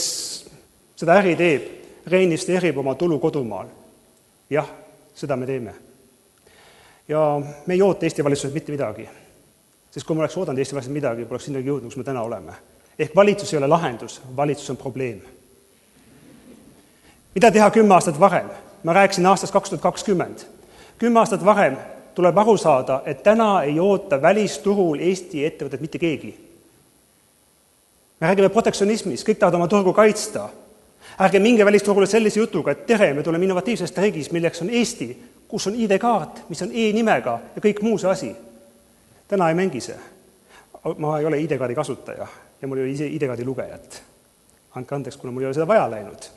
seda äri teeb, reinvesteerib oma tulu kodumaal. Jah, seda me teeme. Ja me ei oota Eesti valitsuselt mitte midagi. Sest kui me oleks oodanud Eesti valitsuselt midagi, poleks sinnagi jõudnud, kus me täna oleme. Ehk valitsus ei ole lahendus, valitsus on probleem. Mida teha 10 aastat varem? Ma rääkisin aastast 2020. 10 aastat varem tuleb aru saada, et täna ei oota välisturul Eesti ettevõtted mitte keegi. Me räägime protektsionismis, kõik tahavad oma turgu kaitsta. Ärge minge välisturule sellise jutuga, et tere, me tuleme innovatiivsest riigis, milleks on Eesti, kus on ID-kaart, mis on e-nimega ja kõik muu see asi. Täna ei mängi see. Ma ei ole ID-kaardi kasutaja ja mul ei ole ID-kaardi lugejat. Andke andeks, kuna mul ei ole seda vaja läinud.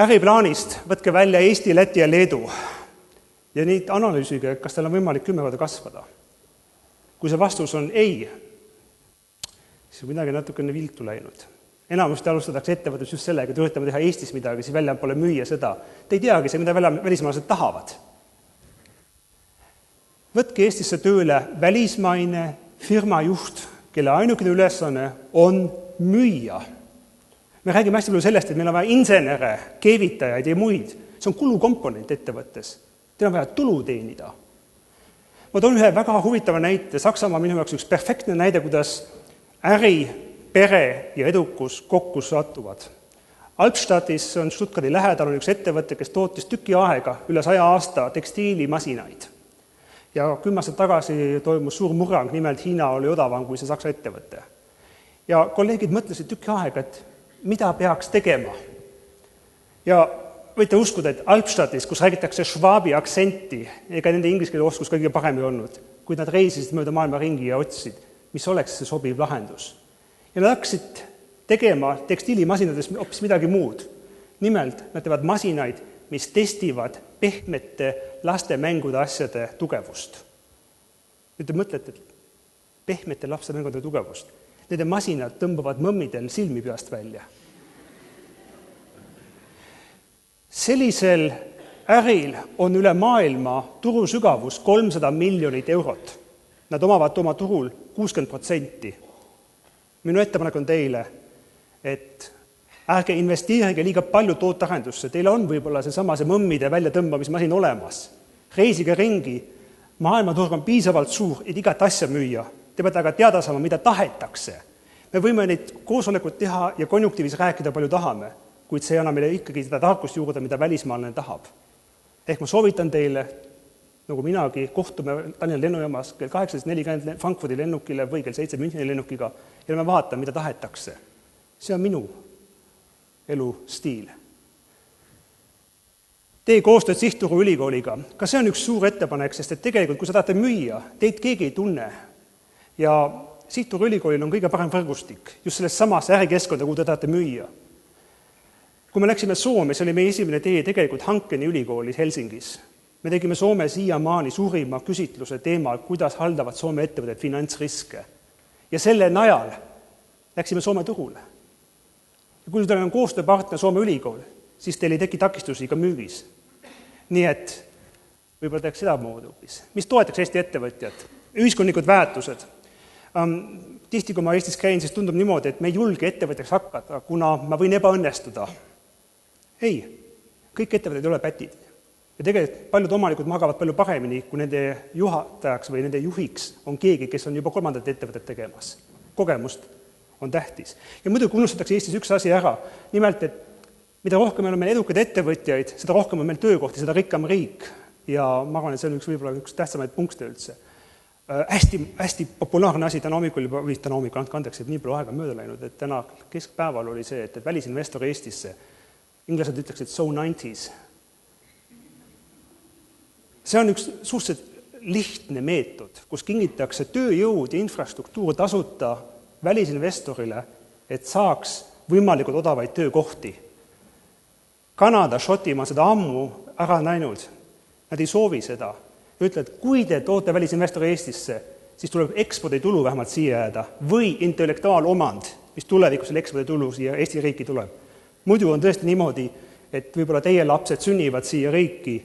Äriplaanist võtke välja Eesti, Läti ja Leedu ja neid analüüsige, kas teil on võimalik 10 korda kasvada. Kui see vastus on ei, siis on midagi natukene viltu läinud. Enamusti alustatakse ettevõttes just sellega, et üritame teha Eestis midagi, siis välja pole müüa seda. Te ei teagi see, mida välismaalased tahavad. Võtke Eestisse tööle välismaine firma juht, kelle ainukene ülesanne on müüa. Me räägime hästi palju sellest, et meil on vaja insenere, keevitajaid ja muid. See on kulukomponent ettevõttes. Teil on vaja tulu teenida. Ma toon ühe väga huvitava näite. Saksamaa minu jaoks üks perfektne näide, kuidas äri, pere ja edukus kokku satuvad. Alpstadtis on Stuttgarti lähedal on üks ettevõte, kes tootis tüki aega üle 100 aasta tekstiilimasinaid. Ja 10 aastat tagasi toimus suur murrang, nimelt Hiina oli odavam kui see saksa ettevõte. Ja kolleegid mõtlesid tüki aega, et mida peaks tegema. Ja võite uskuda, et Alpstadtis, kus räägitakse švaabi aktsenti, ega nende inglise keele oskus kõige parem ei olnud, kui nad reisisid mööda maailma ringi ja otsisid, mis oleks see sobiv lahendus. Ja nad hakkasid tegema tekstiilimasinades hoopis midagi muud. Nimelt, nad teevad masinaid, mis testivad pehmete laste mängude asjade tugevust. Nüüd te mõtlete, et pehmete laste mängude tugevust. Nende masinad tõmbavad mõmmidel silmi peast välja. Sellisel äril on üle maailma turusügavus 300 miljonit eurot. Nad omavad oma turul 60%. Minu ettepanek on teile, et ärge investeerige liiga palju tootearendusse. Teil on võib-olla see mõmmide väljatõmbamismasin olemas. Reisige ringi. Maailmaturg on piisavalt suur, et igat asja müüa. Te peate aga teada saama, mida tahetakse. Me võime neid koosolekud teha ja konjunktiivis rääkida palju tahame, kuid see annab meile ikkagi seda tarkust juurde, mida välismaalane tahab. Ehk ma soovitan teile, nagu minagi, kohtume Tallinna lennujaamas kell 18.40 Frankfurdi lennukile või kell 7 Müncheni lennukiga ja me vaatame, mida tahetakse. See on minu elustiil. Tee koostööd Sihtturu ülikooliga. Ka see on üks suur ettepanek, sest et tegelikult, kui sa tahate müüa, teid keegi ei tunne. Ja Sihtturu ülikoolil on kõige parem võrgustik just sellest samas ärikeskkonda, kuhu te tahate müüa. Kui me läksime Soome, see oli meie esimene tee tegelikult Hankeni ülikoolis Helsingis. Me tegime Soome siiamaani suurima küsitluse teemal, kuidas haldavad Soome ettevõtted finantsriske. Ja selle najal läksime Soome turule. Ja kui teil on koostööpartner Soome ülikool, siis teil ei teki takistusi ka müügis. Nii et võib-olla teeks seda moodupis. Mis toetaks Eesti ettevõtjad? Ühiskondlikud väärtused. Tihti, kui ma Eestis käin, siis tundub niimoodi, et me ei julge ettevõtjaks hakata, kuna ma võin ebaõnnestuda. Ei, kõik ettevõtted ei ole pätid. Ja tegelikult paljud omanikud magavad palju paremini, kui nende juhatajaks või nende juhiks on keegi, kes on juba 3. ettevõtet tegemas. Kogemust on tähtis. Ja muidugi unustatakse Eestis üks asi ära. Nimelt, et mida rohkem on meil edukad ettevõtjaid, seda rohkem on meil töökohti, seda rikkam riik. Ja ma arvan, et see on võib-olla üks tähtsamaid punkte üldse. hästi populaarne asi täna hommikul juba, või täna hommikul, andke andeks, et nii palju aega mööda läinud, et täna keskpäeval oli see, et välisinvestor Eestisse, inglased ütleks, et so 90s. See on üks suhteliselt lihtne meetod, kus kingitakse tööjõud ja infrastruktuur tasuta välisinvestorile, et saaks võimalikult odavaid töökohti. Kanada, Šotimaa seda ammu ära näinud. Nad ei soovi seda. Ütled, et kui te toote välisinvestori Eestisse, siis tuleb eksporditulu vähemalt siia jääda või intellektuaalomand, mis tulevikus selle eksporditulu siia Eesti riiki tuleb. Muidu on tõesti niimoodi, et võib-olla teie lapsed sünnivad siia riiki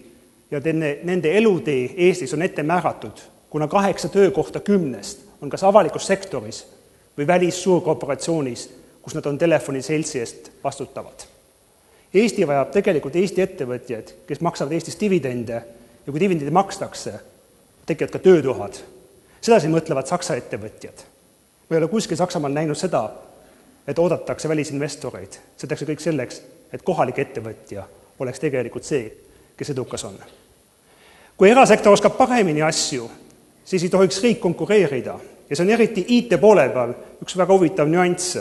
ja nende elutee Eestis on ette määratud, kuna 8 töökohta 10 on kas avalikus sektoris või välissuurkorporatsioonis, kus nad on telefoniseltsi eest vastutavad. Eesti vajab tegelikult Eesti ettevõtjad, kes maksavad Eestis dividende ja kui dividende makstakse, tekivad ka töötuhad. Sedasi mõtlevad Saksa ettevõtjad. Ma ei ole kuskil Saksamaal näinud seda, et oodatakse välisinvestoreid. See tehakse kõik selleks, et kohalik ettevõtja oleks tegelikult see, kes edukas on. Kui erasektor oskab paremini asju, siis ei tohiks riik konkureerida. Ja see on eriti IT poole peal üks väga huvitav nüanss.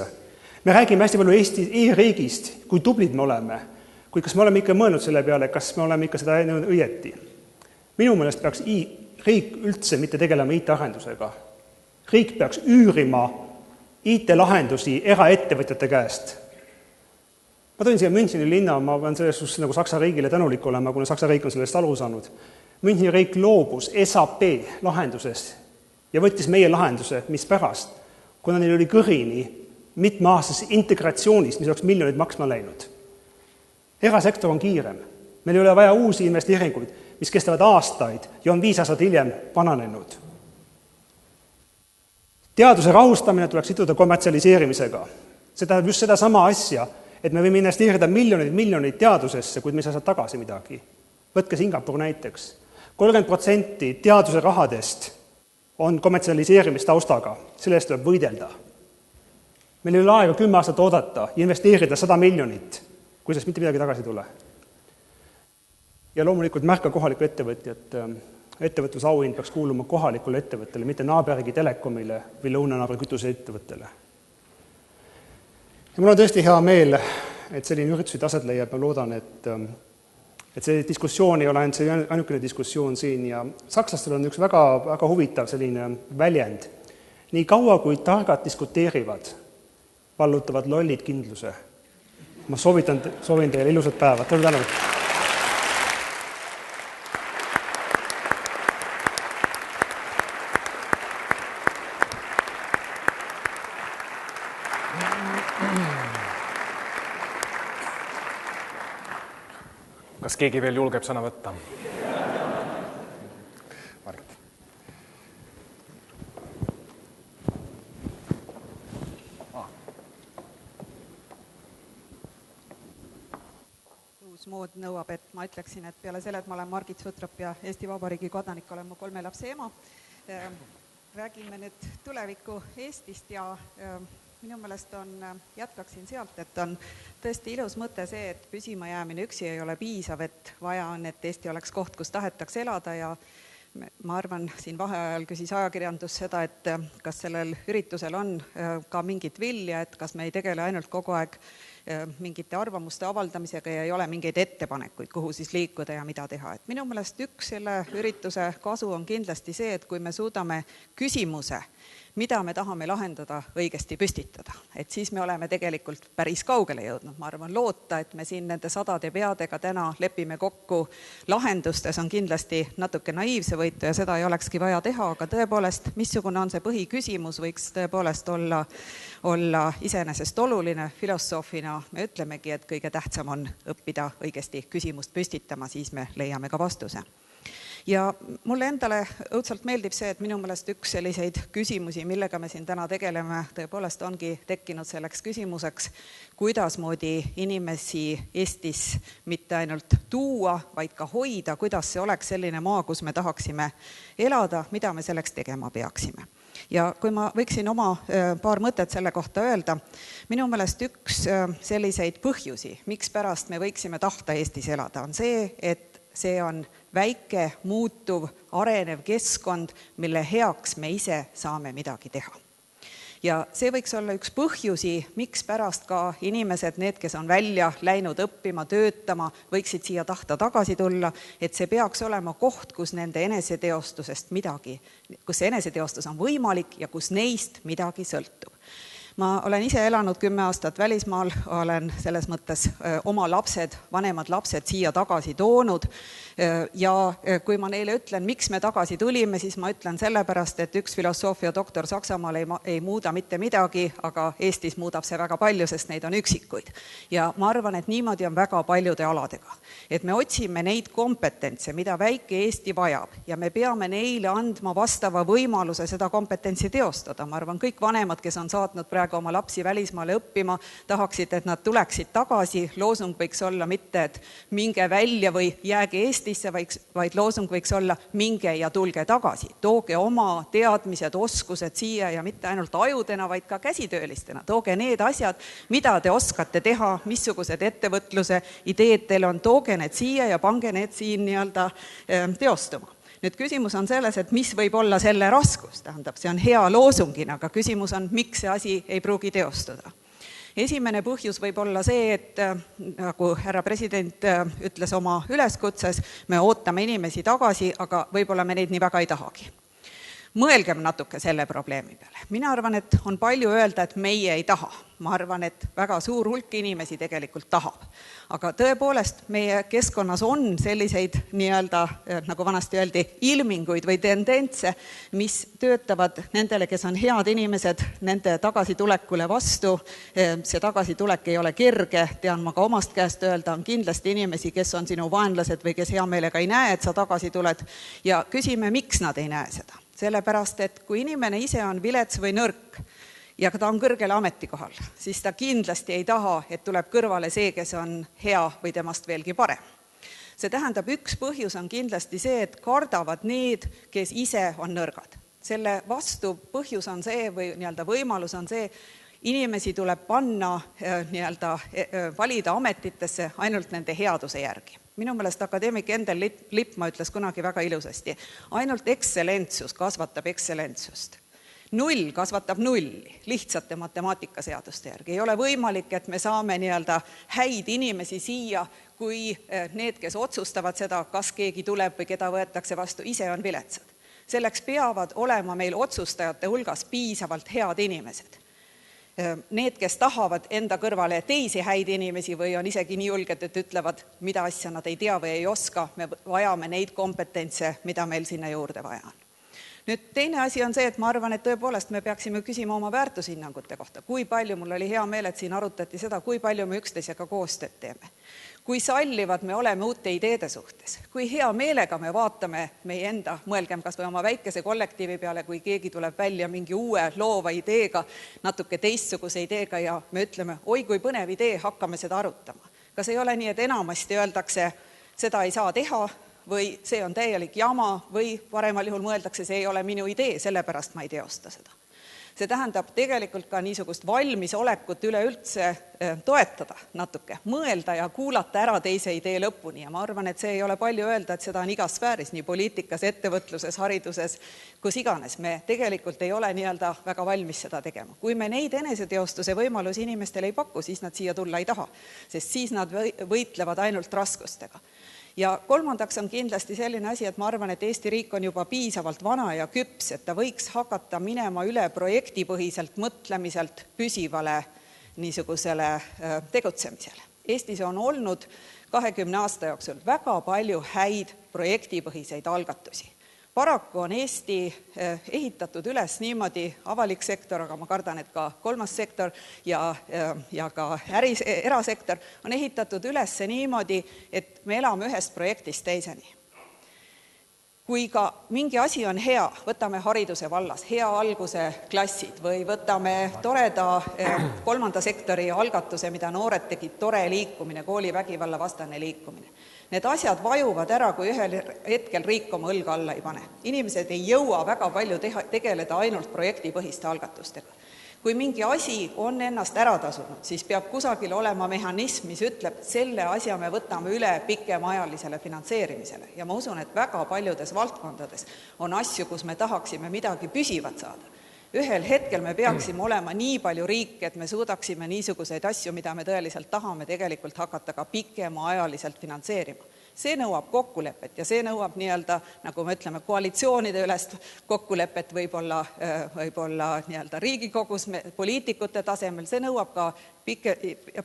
Me räägime hästi palju Eesti e-riigist, kui tublid me oleme, kui kas me oleme ikka mõelnud selle peale, kas me oleme ikka seda õieti. Minu meelest peaks riik üldse mitte tegelema IT-arendusega. Riik peaks üürima IT-lahendusi eraettevõtjate käest. Ma tõin siia Müncheni linna, ma pean selles suhtes nagu Saksa riigile tänulik olema, kuna Saksa riik on sellest aru saanud. Müncheni riik loobus SAP lahendusest ja võttis meie lahenduse, mis pärast, kuna neil oli kõrini mitmeaastases integratsioonis, mis oleks miljonid maksma läinud. Erasektor on kiirem. Meil ei ole vaja uusi investeeringuid, mis kestavad aastaid ja on 5 aastat hiljem vananenud. Teaduse rahustamine tuleks siduda kommertsialiseerimisega. See tähendab just seda sama asja, et me võime investeerida miljoneid teadusesse, kuid me ei saa tagasi midagi. Võtke Singapur näiteks. 30% teaduse rahadest on kommertsialiseerimistaustaga. Sellest tuleb võidelda. Meil ei ole aega 10 aastat oodata ja investeerida 100 miljonit, kui sellest mitte midagi tagasi tule. Ja loomulikult märka kohalikku ettevõtjat. Ettevõtlusauhind peaks kuuluma kohalikule ettevõttele, mitte naaberigi telekomile või lõunanaabri kütuse ettevõttele. Ja mul on tõesti hea meel, et selline üritusi taset leiab ja loodan, et see diskussioon ei ole ainult see ainukene diskussioon siin ja sakslastel on üks väga huvitav selline väljend. Nii kaua, kui targad diskuteerivad, vallutavad lollid kindluse. Ma soovin teile ilusat päeva. Tänu. Kas keegi veel julgeb sõna võtta? Margit. Uus mood nõuab, et ma ütleksin, et peale selle, et ma olen Margit Sutrop ja Eesti Vabariigi kodanik, olen ma 3 lapse ema. Räägime nüüd tuleviku Eestist ja minu meelest jätkaksin sealt, et on tõesti ilus mõte see, et püsima jäämine üksi ei ole piisav, et vaja on, et Eesti oleks koht, kus tahetakse elada ja ma arvan, siin vaheajal küsis ajakirjandus seda, et kas sellel üritusel on ka mingit vilja, et kas me ei tegele ainult kogu aeg mingite arvamuste avaldamisega ja ei ole mingeid ettepanekuid, kuhu siis liikuda ja mida teha. Et minu meelest üks selle ürituse kasu on kindlasti see, et kui me suudame küsimuse, mida me tahame lahendada, õigesti püstitada. Et siis me oleme tegelikult päris kaugele jõudnud. Ma arvan loota, et me siin nende 100 peadega täna lepime kokku lahendustes on kindlasti natuke naiivse võitu ja seda ei olekski vaja teha, aga tõepoolest, missugune on see põhiküsimus, võiks tõepoolest olla iseenesest oluline. Filosoofina me ütlemegi, et kõige tähtsam on õppida õigesti küsimust püstitama, siis me leiame ka vastuse. Ja mulle endale õudselt meeldib see, et minu meelest üks selliseid küsimusi, millega me siin täna tegeleme, tõepoolest ongi tekkinud selleks küsimuseks, kuidasmoodi inimesi Eestis mitte ainult tuua, vaid ka hoida, kuidas see oleks selline maa, kus me tahaksime elada, mida me selleks tegema peaksime. Ja kui ma võiksin oma paar mõtet selle kohta öelda, minu meelest üks selliseid põhjusi, miks pärast me võiksime tahta Eestis elada, on see, et see on väike, muutuv, arenev keskkond, mille heaks me ise saame midagi teha. Ja see võiks olla üks põhjusi, miks pärast ka inimesed, need, kes on välja läinud õppima, töötama, võiksid siia tahta tagasi tulla, et see peaks olema koht, kus nende eneseteostusest midagi, kus see eneseteostus on võimalik ja kus neist midagi sõltub. Ma olen ise elanud 10 aastat välismaal, olen selles mõttes oma lapsed, vanemad lapsed siia tagasi toonud ja kui ma neile ütlen, miks me tagasi tulime, siis ma ütlen sellepärast, et üks filosoofia doktor Saksamaal ei muuda mitte midagi, aga Eestis muudab see väga palju, sest neid on üksikuid. Ja ma arvan, et niimoodi on väga paljude aladega. Et me otsime neid kompetentse, mida väike Eesti vajab ja me peame neile andma vastava võimaluse seda kompetentsi teostada. Ma arvan, kõik vanemad, kes on saatnud praegu oma lapsi välismaale õppima, tahaksid, et nad tuleksid tagasi. Loosung võiks olla mitte, et minge välja või jääge Eestisse, vaid loosung võiks olla minge ja tulge tagasi. Tooge oma teadmised, oskused siia ja mitte ainult ajudena, vaid ka käsitöölistena. Tooge need asjad, mida te oskate teha, missugused ettevõtluse ideed teil on, tooge need siia ja pange need siin nii-öelda teostuma. Nüüd küsimus on selles, et mis võib olla selle raskus, tähendab, see on hea loosungina, aga küsimus on, miks see asi ei pruugi teostuda. Esimene põhjus võib olla see, et nagu härra president ütles oma üleskutses, me ootame inimesi tagasi, aga võib-olla me neid nii väga ei tahagi. Mõelgem natuke selle probleemi peale. Mina arvan, et on palju öelda, et meie ei taha. Ma arvan, et väga suur hulk inimesi tegelikult tahab. Aga tõepoolest, meie keskkonnas on selliseid nii-öelda, nagu vanasti öeldi, ilminguid või tendentse, mis töötavad nendele, kes on head inimesed, nende tagasitulekule vastu. See tagasitulek ei ole kerge, tean ma ka omast käest öelda, on kindlasti inimesi, kes on sinu vaenlased või kes hea meelega ei näe, et sa tagasi tuled. Ja küsime, miks nad ei näe seda. Sellepärast, et kui inimene ise on vilets või nõrk ja ta on kõrgel ametikohal, siis ta kindlasti ei taha, et tuleb kõrvale see, kes on hea või temast veelgi parem. See tähendab, üks põhjus on kindlasti see, et kardavad need, kes ise on nõrgad. Selle vastu põhjus on see või nii-öelda võimalus on see, inimesi tuleb panna nii-öelda valida ametitesse ainult nende headuse järgi. Minu meelest akadeemik Endel Lippmaa ütles kunagi väga ilusasti, ainult ekstsellentsus kasvatab ekstsellentsust. 0 kasvatab 0 lihtsate matemaatikaseaduste järgi. Ei ole võimalik, et me saame nii-öelda häid inimesi siia, kui need, kes otsustavad seda, kas keegi tuleb või keda võetakse vastu, ise on viletsad. Selleks peavad olema meil otsustajate hulgas piisavalt head inimesed. Need, kes tahavad enda kõrvale teisi häid inimesi või on isegi nii julged, et ütlevad, mida asja nad ei tea või ei oska, me vajame neid kompetentse, mida meil sinna juurde vaja on. Nüüd teine asi on see, et ma arvan, et tõepoolest me peaksime küsima oma väärtushinnangute kohta. Kui palju, mul oli hea meel, et siin arutati seda, kui palju me üksteisega koostööd teeme. Kui sallivad me oleme uute ideede suhtes. Kui hea meelega me vaatame meie enda, mõelgem kas või oma väikese kollektiivi peale, kui keegi tuleb välja mingi uue loova ideega, natuke teistsuguse ideega ja me ütleme, oi kui põnev idee, hakkame seda arutama. Kas ei ole nii, et enamasti öeldakse, seda ei saa teha, või see on täielik jama või paremal juhul mõeldakse, see ei ole minu idee, sellepärast ma ei teosta seda. See tähendab tegelikult ka niisugust valmisolekut üleüldse toetada natuke, mõelda ja kuulata ära teise idee lõpuni ja ma arvan, et see ei ole palju öelda, et seda on igas sfääris, nii poliitikas, ettevõtluses, hariduses, kus iganes. Me tegelikult ei ole nii-öelda väga valmis seda tegema. Kui me neid eneseteostuse võimalusi inimestele ei paku, siis nad siia tulla ei taha, sest siis nad võitlevad ainult raskustega. Ja kolmandaks on kindlasti selline asi, et ma arvan, et Eesti riik on juba piisavalt vana ja küps, et ta võiks hakata minema üle projektipõhiselt mõtlemiselt püsivale niisugusele tegutsemisele. Eestis on olnud 20 aasta jooksul väga palju häid projektipõhiseid algatusi. Paraku on Eesti ehitatud üles niimoodi, avalik sektor, aga ma kardan, et ka kolmas sektor ja ka erasektor on ehitatud üles niimoodi, et me elame ühest projektist teiseni. Kui ka mingi asi on hea, võtame hariduse vallas, hea alguse klassid või võtame toreda kolmanda sektori algatuse, mida noored tegid, tore liikumine, koolivägivalla vastane liikumine. Need asjad vajuvad ära, kui ühel hetkel riik oma õlga alla ei pane. Inimesed ei jõua väga palju tegeleda ainult projektipõhiste algatustega. Kui mingi asi on ennast ära tasunud, siis peab kusagil olema mehhanism, mis ütleb, et selle asja me võtame üle pikemaajalisele finantseerimisele. Ja ma usun, et väga paljudes valdkondades on asju, kus me tahaksime midagi püsivat saada. Ühel hetkel me peaksime olema nii palju riike, et me suudaksime niisuguseid asju, mida me tõeliselt tahame, tegelikult hakata ka pikemaajaliselt finantseerima. See nõuab kokkulepet ja see nõuab nii-öelda, nagu me ütleme, koalitsioonide ülest kokkulepet võib-olla nii-öelda Riigikogus, poliitikute tasemel, see nõuab ka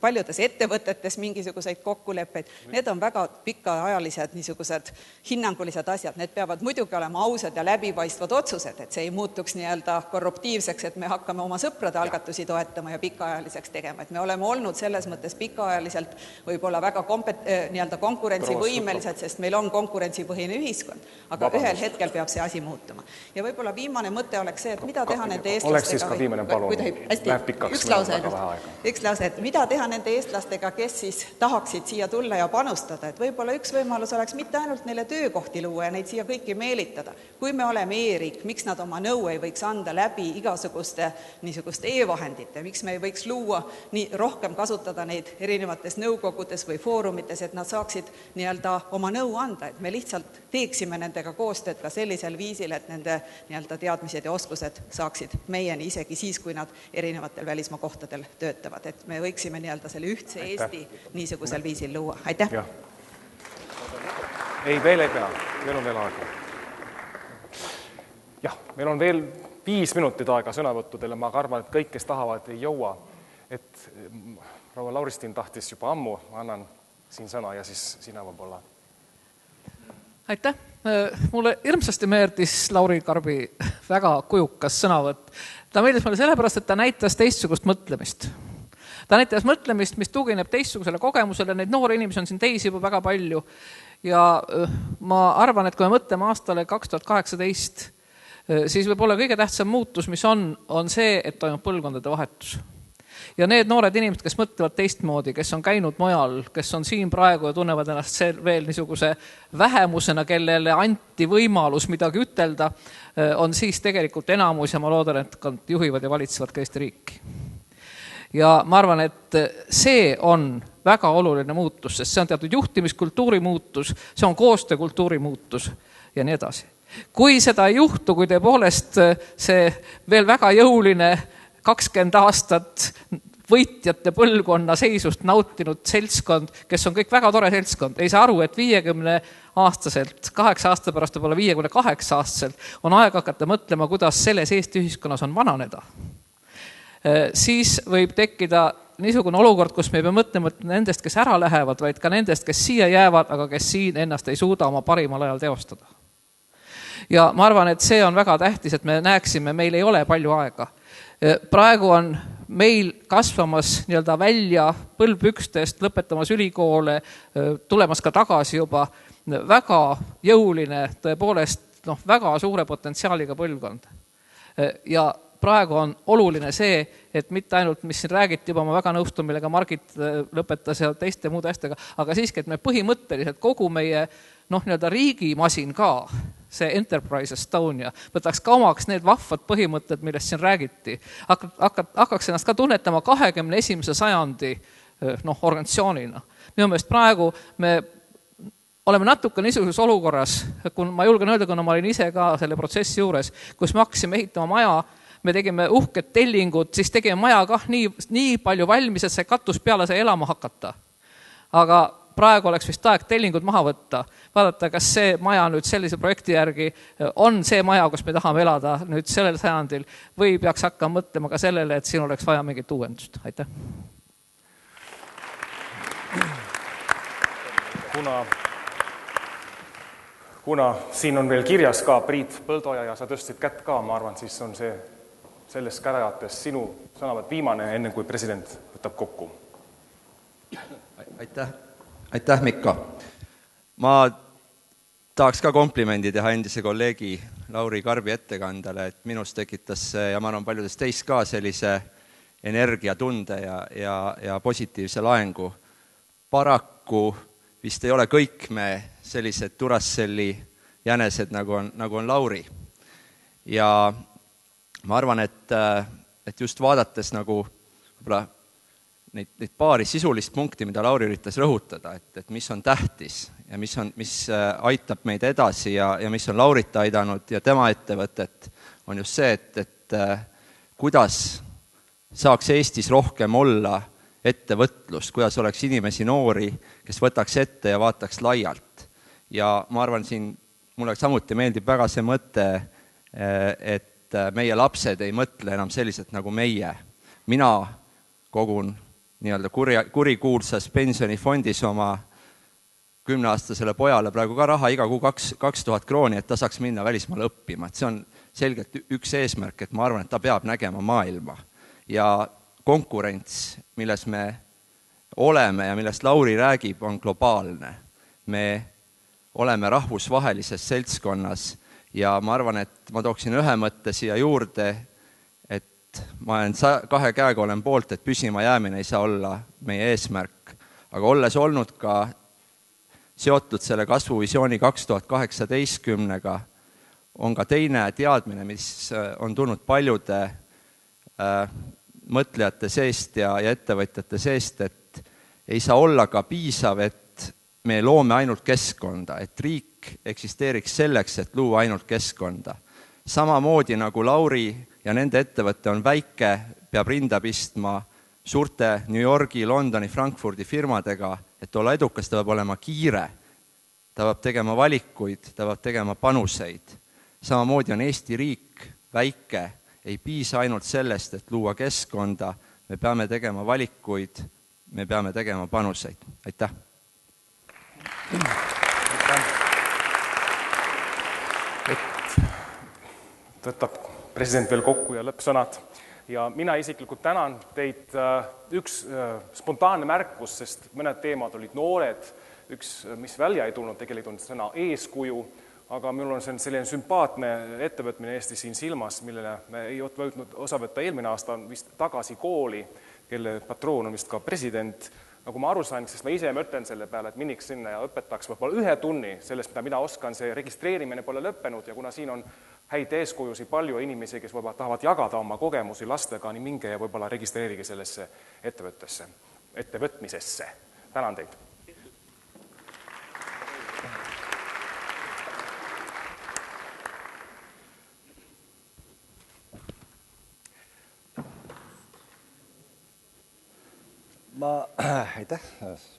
paljudes ettevõtetes mingisuguseid kokkuleppeid. Need on väga pikaajalised niisugused hinnangulised asjad. Need peavad muidugi olema ausad ja läbipaistvad otsused, et see ei muutuks nii-öelda korruptiivseks, et me hakkame oma sõprade algatusi toetama ja pikaajaliseks tegema. Et me oleme olnud selles mõttes pikaajaliselt võib-olla väga nii-öelda konkurentsivõimelised, sest meil on konkurentsipõhine ühiskond, aga ühel hetkel peab see asi muutuma. Ja võib-olla viimane mõte oleks see, et mida teha nende eestlastega... Oleks siis ka viimane, palun. Läheb pikaks, meil on väga vähe aega. Et mida teha nende eestlastega, kes siis tahaksid siia tulla ja panustada, et võib-olla üks võimalus oleks mitte ainult neile töökohti luua ja neid siia kõiki meelitada. Kui me oleme e-riik, miks nad oma nõu ei võiks anda läbi igasuguste niisuguste e-vahendite, miks me ei võiks luua rohkem kasutada neid erinevates nõukogudes või foorumites, et nad saaksid nii-öelda oma nõu anda, et me lihtsalt teeksime nendega koostööd ka sellisel viisil, et nende nii-öelda teadmised ja oskused saaksid meieni isegi siis, kui nad erinevatel välismaa kohtadel töötavad, et me võiksime nii-öelda selle ühtse Eesti niisugusel viisil luua. Aitäh! Ja. Ei, veel ei pea. Meil on veel aega. Jah, meil on veel 5 minutit aega sõnavõttudele. Ma arvan, et kõik, kes tahavad, ei jõua. Et proua Lauristin tahtis juba ammu. Ma annan siin sõna ja siis sina võib-olla. Aitäh! Mulle hirmsasti meeldis Lauri Karbi väga kujukas sõnavõtt. Ta meeldis mulle sellepärast, et ta näitas teistsugust mõtlemist. Ta näitas mõtlemist, mis tugineb teistsugusele kogemusele, neid noori inimesi on siin teisi juba väga palju ja ma arvan, et kui me mõtleme aastale 2018, siis võib-olla kõige tähtsam muutus, mis on see, et toimub põlvkondade vahetus. Ja need noored inimesed, kes mõtlevad teistmoodi, kes on käinud mujal, kes on siin praegu ja tunnevad ennast veel niisuguse vähemusena, kellele anti võimalus midagi ütelda, on siis tegelikult enamus ja ma loodan, et juhivad ja valitsevad ka Eesti riiki. Ja ma arvan, et see on väga oluline muutus, sest see on teatud juhtimiskultuuri muutus, see on koostöökultuuri muutus ja nii edasi. Kui seda ei juhtu, kui tõepoolest see veel väga jõuline 20 aastat võitjate põlvkonna seisust nautinud seltskond, kes on kõik väga tore seltskond, ei saa aru, et 50-aastaselt, 8 aasta pärast võib-olla 58-aastaselt on aeg hakata mõtlema, kuidas selles Eesti ühiskonnas on vananeda. Siis võib tekkida niisugune olukord, kus me ei pea mõtlema nendest, kes ära lähevad, vaid ka nendest, kes siia jäävad, aga kes siin ennast ei suuda oma parimal ajal teostada. Ja ma arvan, et see on väga tähtis, et me näeksime, meil ei ole palju aega. Praegu on meil kasvamas nii-öelda välja põlvpükstest, lõpetamas ülikoole, tulemas ka tagasi juba väga jõuline, tõepoolest väga suure potentsiaaliga põlvkond. Ja praegu on oluline see, et mitte ainult, mis siin räägiti juba, ma väga nõustun, millega Margit lõpetas ja teiste muude asjadega, aga siiski, et me põhimõtteliselt kogu meie nii-öelda riigimasin ka, see Enterprise Estonia, võtaks ka omaks need vahvad põhimõtted, millest siin räägiti. Hakkaks ennast ka tunnetama 21. sajandi organisatsioonina. Minu meelest praegu me oleme natuke niisuguses olukorras, kui ma julgen öelda, kuna ma olin ise ka selle protsessi juures, kus me hakkasime ehitama maja, me tegime uhked tellingud, siis tegime maja kah nii palju valmis, et see katus peale sai elama hakata. Aga praegu oleks vist aeg tellingud maha võtta, vaadata, kas see maja nüüd sellise projekti järgi on see maja, kus me tahame elada nüüd sellel sajandil või peaks hakkama mõtlema ka sellele, et siin oleks vaja mingit uuendust. Aitäh! Kuna siin on veel kirjas ka Priit Põldoja ja sa tõstsid kätt ka, ma arvan, siis on see sellest kärajates sinu sõnavõtt viimane, enne kui president võtab kokku. Aitäh, Mikko. Ma tahaks ka komplimendi teha endise kolleegi Lauri Karbi ettekandele, et minust tekitas see ja ma arvan paljudest teist ka sellise energiatunde ja positiivse laengu. Paraku vist ei ole kõik me sellised Duracell'i jänesed, nagu on Lauri. Ja ma arvan, et et just vaadates nagu võib-olla neid paari sisulist punkti, mida Lauri üritas rõhutada, et mis on tähtis ja mis aitab meid edasi ja mis on Laurit aidanud ja tema ettevõtet, on just see, et kuidas saaks Eestis rohkem olla ettevõtlust, kuidas oleks inimesi noori, kes võtaks ette ja vaataks laialt. Ja ma arvan, siin mulle samuti meeldib väga see mõte, et meie lapsed ei mõtle enam selliselt nagu meie. Mina kogun nii-öelda kurikuulsas pensionifondis oma 10-aastasele pojale praegu ka raha iga kuu 2000 krooni, et ta saaks minna välismaale õppima. Et see on selgelt üks eesmärk, et ma arvan, et ta peab nägema maailma. Ja konkurents, milles me oleme ja millest Lauri räägib, on globaalne. Me oleme rahvusvahelises seltskonnas ja ma arvan, et ma tooksin ühe mõtte siia juurde, ma olen 2 käega olen poolt, et püsima jäämine ei saa olla meie eesmärk. Aga olles olnud ka seotud selle kasvuvisiooni 2018-ga, on ka teine teadmine, mis on tulnud paljude mõtlejate seest ja ettevõtjate seest, et ei saa olla ka piisav, et me loome ainult keskkonda, et riik eksisteeriks selleks, et luua ainult keskkonda. Samamoodi nagu Lauri ja nende ettevõte on väike, peab rinda pistma suurte New Yorgi, Londoni, Frankfurdi firmadega, et olla edukas, ta peab olema kiire, ta peab tegema valikuid, ta peab tegema panuseid. Samamoodi on Eesti riik väike, ei piisa ainult sellest, et luua keskkonda, me peame tegema valikuid, me peame tegema panuseid. Aitäh! Võtab president veel kokku ja lõppsõnad. Ja mina isiklikult tänan teid. Üks spontaanne märkus, sest mõned teemad olid noored, üks, mis välja ei tulnud, tegelikult on sõna eeskuju, aga mul on selline sümpaatne ettevõtmine Eesti siin silmas, millele me ei võtnud osa võtta eelmine aasta, on vist Tagasi kooli, kelle patroon on vist ka president. Nagu ma aru sain, sest ma ise mõtlen selle peale, et miniks sinna ja õpetaks võib-olla 1 tunni sellest, mida mina oskan, see registreerimine pole lõppenud ja kuna siin on häid eeskujusi palju inimesi, kes võib-olla tahavad jagada oma kogemusi lastega, nii minge ja võib-olla registreerige sellesse ettevõtmisesse. Tänan teid. Aitäh,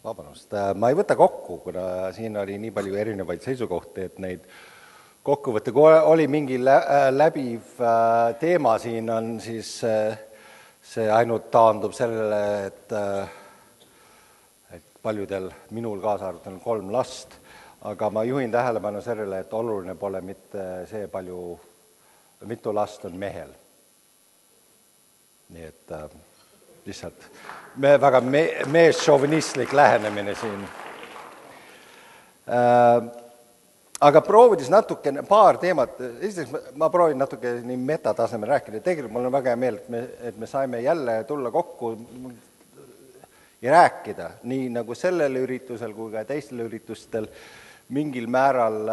vabandust. Ma ei võta kokku, kuna siin oli nii palju erinevaid seisukohti, et neid kokkuvõtte, kui oli mingi läbiv teema siin, on siis see ainult taandub sellele, et paljudel minul kaasa arvatud on 3 last, aga ma juhin tähelepanu sellele, et oluline pole mitte see mitu last on mehel. Nii et lihtsalt väga meesšovinistlik lähenemine siin. Aga proovides natuke paar teemat, esiteks ma proovin natuke nii metatasemel rääkida, tegelikult mul on väga hea meel, et me saime jälle tulla kokku ja rääkida, nii nagu sellel üritusel kui ka teistel üritustel mingil määral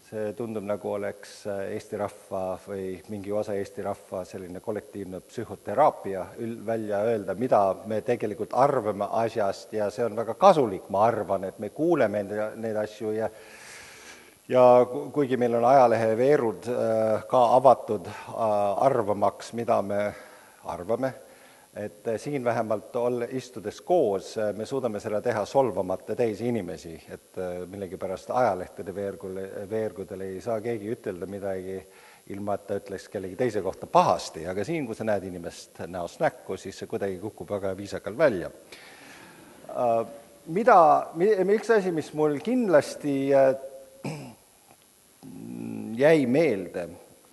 see tundub nagu oleks Eesti rahva või mingi osa Eesti rahva selline kollektiivne psühhoteraapia välja öelda, mida me tegelikult arvame asjast ja see on väga kasulik, ma arvan, et me kuuleme neid asju ja kuigi meil on ajalehe veerud ka avatud arvamaks, mida me arvame, et siin vähemalt istudes koos me suudame selle teha solvamata teisi inimesi, et millegipärast ajalehtede veergudel ei saa keegi ütelda midagi ilma, et ta ütleks kellegi teise kohta pahasti, aga siin, kui sa näed inimest näost näkku, siis see kuidagi kukub väga viisakalt välja. Üks asi, mis mul kindlasti jäi meelde,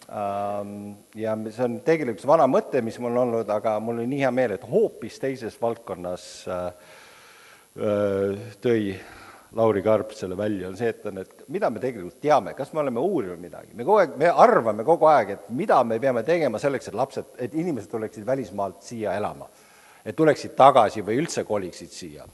ja see on tegelikult vana mõte, mis mul on olnud, aga mul oli nii hea meel, et hoopis teises valdkonnas tõi Lauri Karp selle välja, on see, et mida me tegelikult teame, kas me oleme uurinud midagi. Me arvame kogu aeg, et mida me peame tegema selleks, et inimesed tuleksid välismaalt siia elama, et tuleksid tagasi või üldse koliksid siia.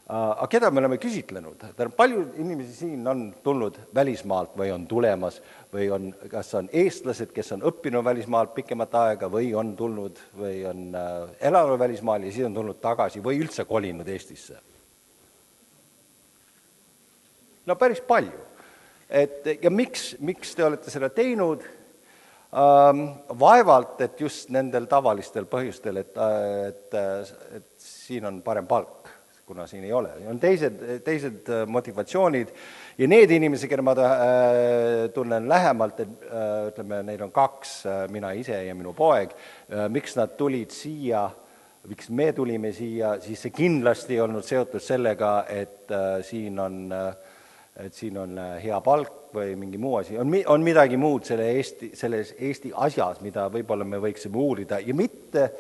Aga keda me oleme küsitlenud? Palju inimesi siin on tulnud välismaalt või on tulemas või kas on eestlased, kes on õppinud välismaalt pikemat aega või on tulnud või on elanud välismaal ja siis on tulnud tagasi või üldse kolinud Eestisse? No päris palju. Ja miks te olete seda teinud? Vaevalt, et just nendel tavalistel põhjustel, et siin on parem palk, kuna siin ei ole. On teised motivatsioonid ja need inimesed, keda ma tunnen lähemalt, et ütleme, neil on 2, mina ise ja minu poeg, miks nad tulid siia, miks me tulime siia, siis see kindlasti ei olnud seotud sellega, et siin on hea palk või mingi muu asi. On midagi muud selles Eesti asjas, mida võib-olla me võiksime uurida ja mitte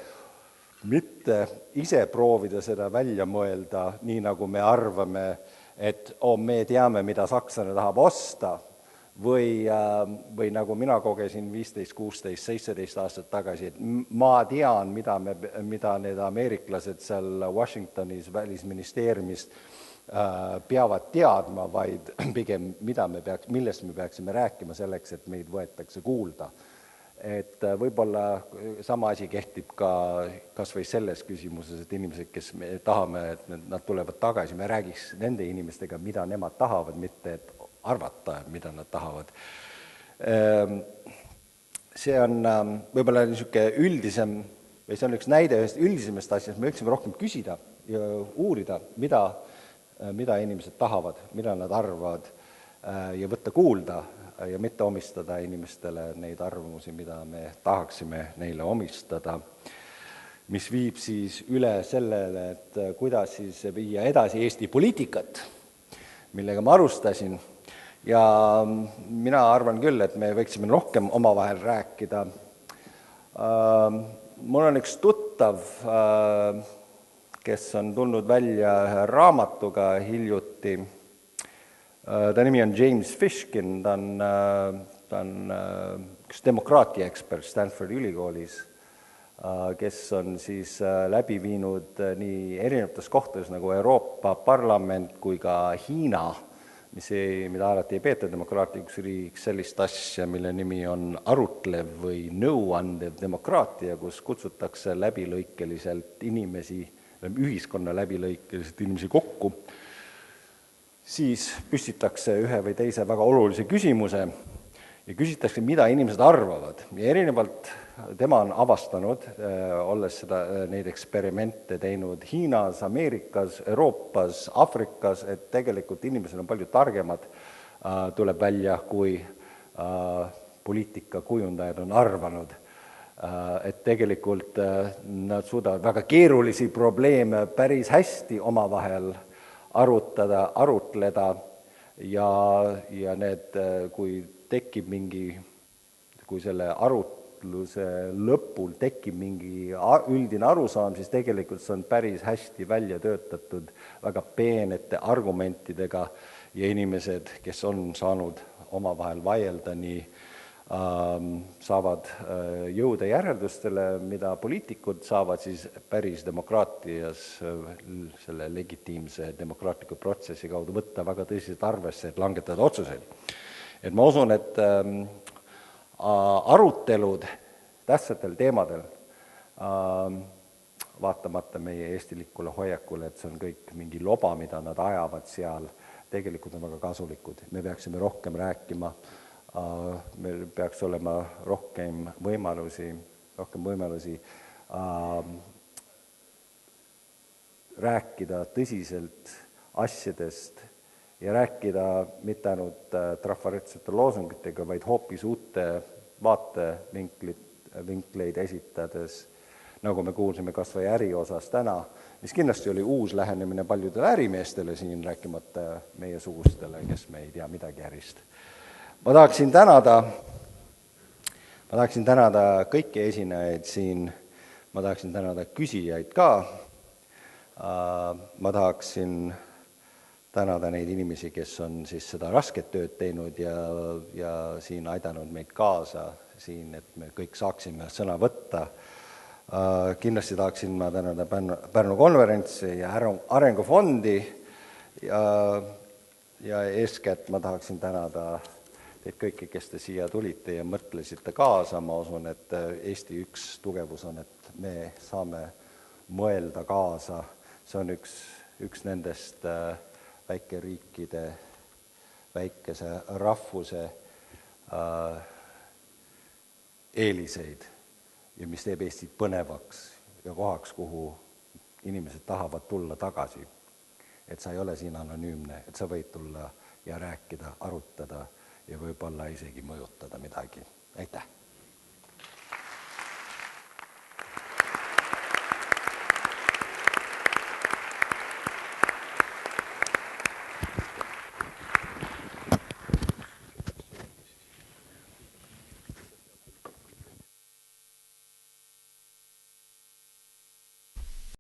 ise proovida seda välja mõelda, nii nagu me arvame, et me teame, mida sakslane tahab osta või nagu mina kogesin 15, 16, 17 aastat tagasi, et ma tean, mida need ameeriklased seal Washingtonis välisministeeriumist peavad teadma, vaid pigem millest me peaksime rääkima selleks, et meid võetakse kuulda. Et võib-olla sama asi kehtib ka kas või selles küsimuses, et inimesed, kes me tahame, et nad tulevad tagasi, me räägiks nende inimestega, mida nemad tahavad, mitte et arvata, mida nad tahavad. See on võib-olla niisugune üldisem, või see on üks näide ühest üldisemast asjast, me võiksime rohkem küsida ja uurida, mida inimesed tahavad, mida nad arvavad ja võtta kuulda ja mitte omistada inimestele neid arvamusi, mida me tahaksime neile omistada, mis viib siis üle sellele, et kuidas siis viia edasi Eesti poliitikat, millega ma alustasin. Ja mina arvan küll, et me võiksime rohkem omavahel rääkida. Mul on üks tuttav, kes on tulnud välja ühe raamatuga hiljuti. Ta nimi on James Fishkin, ta on üks demokraatia ekspert Stanfordi ülikoolis, kes on siis läbi viinud nii erinevates kohtades nagu Euroopa Parlament kui ka Hiina, mida alati ei peeta demokraatlikuks riigiks, sellist asja, mille nimi on arutlev või nõuandev demokraatia, kus kutsutakse läbilõikeliselt ühiskonna läbilõikeliselt inimesi kokku, siis püstitakse ühe või teise väga olulise küsimuse ja küsitakse, mida inimesed arvavad. Ja erinevalt tema on avastanud, olles neid eksperimente teinud Hiinas, Ameerikas, Euroopas, Afrikas, et tegelikult inimesed on palju targemad, tuleb välja, kui poliitikakujundajad on arvanud. Et tegelikult nad suudavad väga keerulisi probleeme päris hästi omavahel arutleda ja need, kui tekib kui selle arutluse lõpul tekib mingi üldine arusaam, siis tegelikult see on päris hästi välja töötatud väga peenete argumentidega ja inimesed, kes on saanud omavahel vaielda nii, saavad jõuda järeldustele, mida poliitikud saavad siis päris demokraatias selle legitiimse demokraatliku protsessi kaudu võtta väga tõsiselt arvesse, et langetada otsuseid. Et ma usun, et arutelud tähtsatel teemadel, vaatamata meie eestilikule hoiakule, et see on kõik mingi loba, mida nad ajavad seal, tegelikult on väga kasulikud. Me peaksime rohkem rääkima, meil peaks olema rohkem võimalusi rääkida tõsiselt asjadest ja rääkida mitte ainult trafaretsete loosungitega, vaid hoopis uute vaatevinkleid esitades, nagu me kuulsime kas või äri osas täna, mis kindlasti oli uus lähenemine paljudele ärimeestele siin, rääkimata meie sugustele, kes me ei tea midagi ärist. Ma tahaksin tänada kõiki esinejaid siin, ma tahaksin tänada küsijaid ka, ma tahaksin tänada neid inimesi, kes on siis seda rasket tööd teinud ja siin aidanud meid kaasa siin, et me kõik saaksime sõna võtta. Kindlasti tahaksin ma tänada Pärnu konverentsi ja Arengufondi ja eeskätt ma tahaksin tänada teid kõiki, kes te siia tulite ja mõtlesite kaasa. Ma usun, et Eesti üks tugevus on, et me saame mõelda kaasa. See on üks nendest väikeriikide, väikese rahvuse eeliseid ja mis teeb Eestit põnevaks ja kohaks, kuhu inimesed tahavad tulla tagasi. Et sa ei ole siin anonüümne, et sa võid tulla ja rääkida, arutada ja võib-olla isegi mõjutada midagi. Aitäh!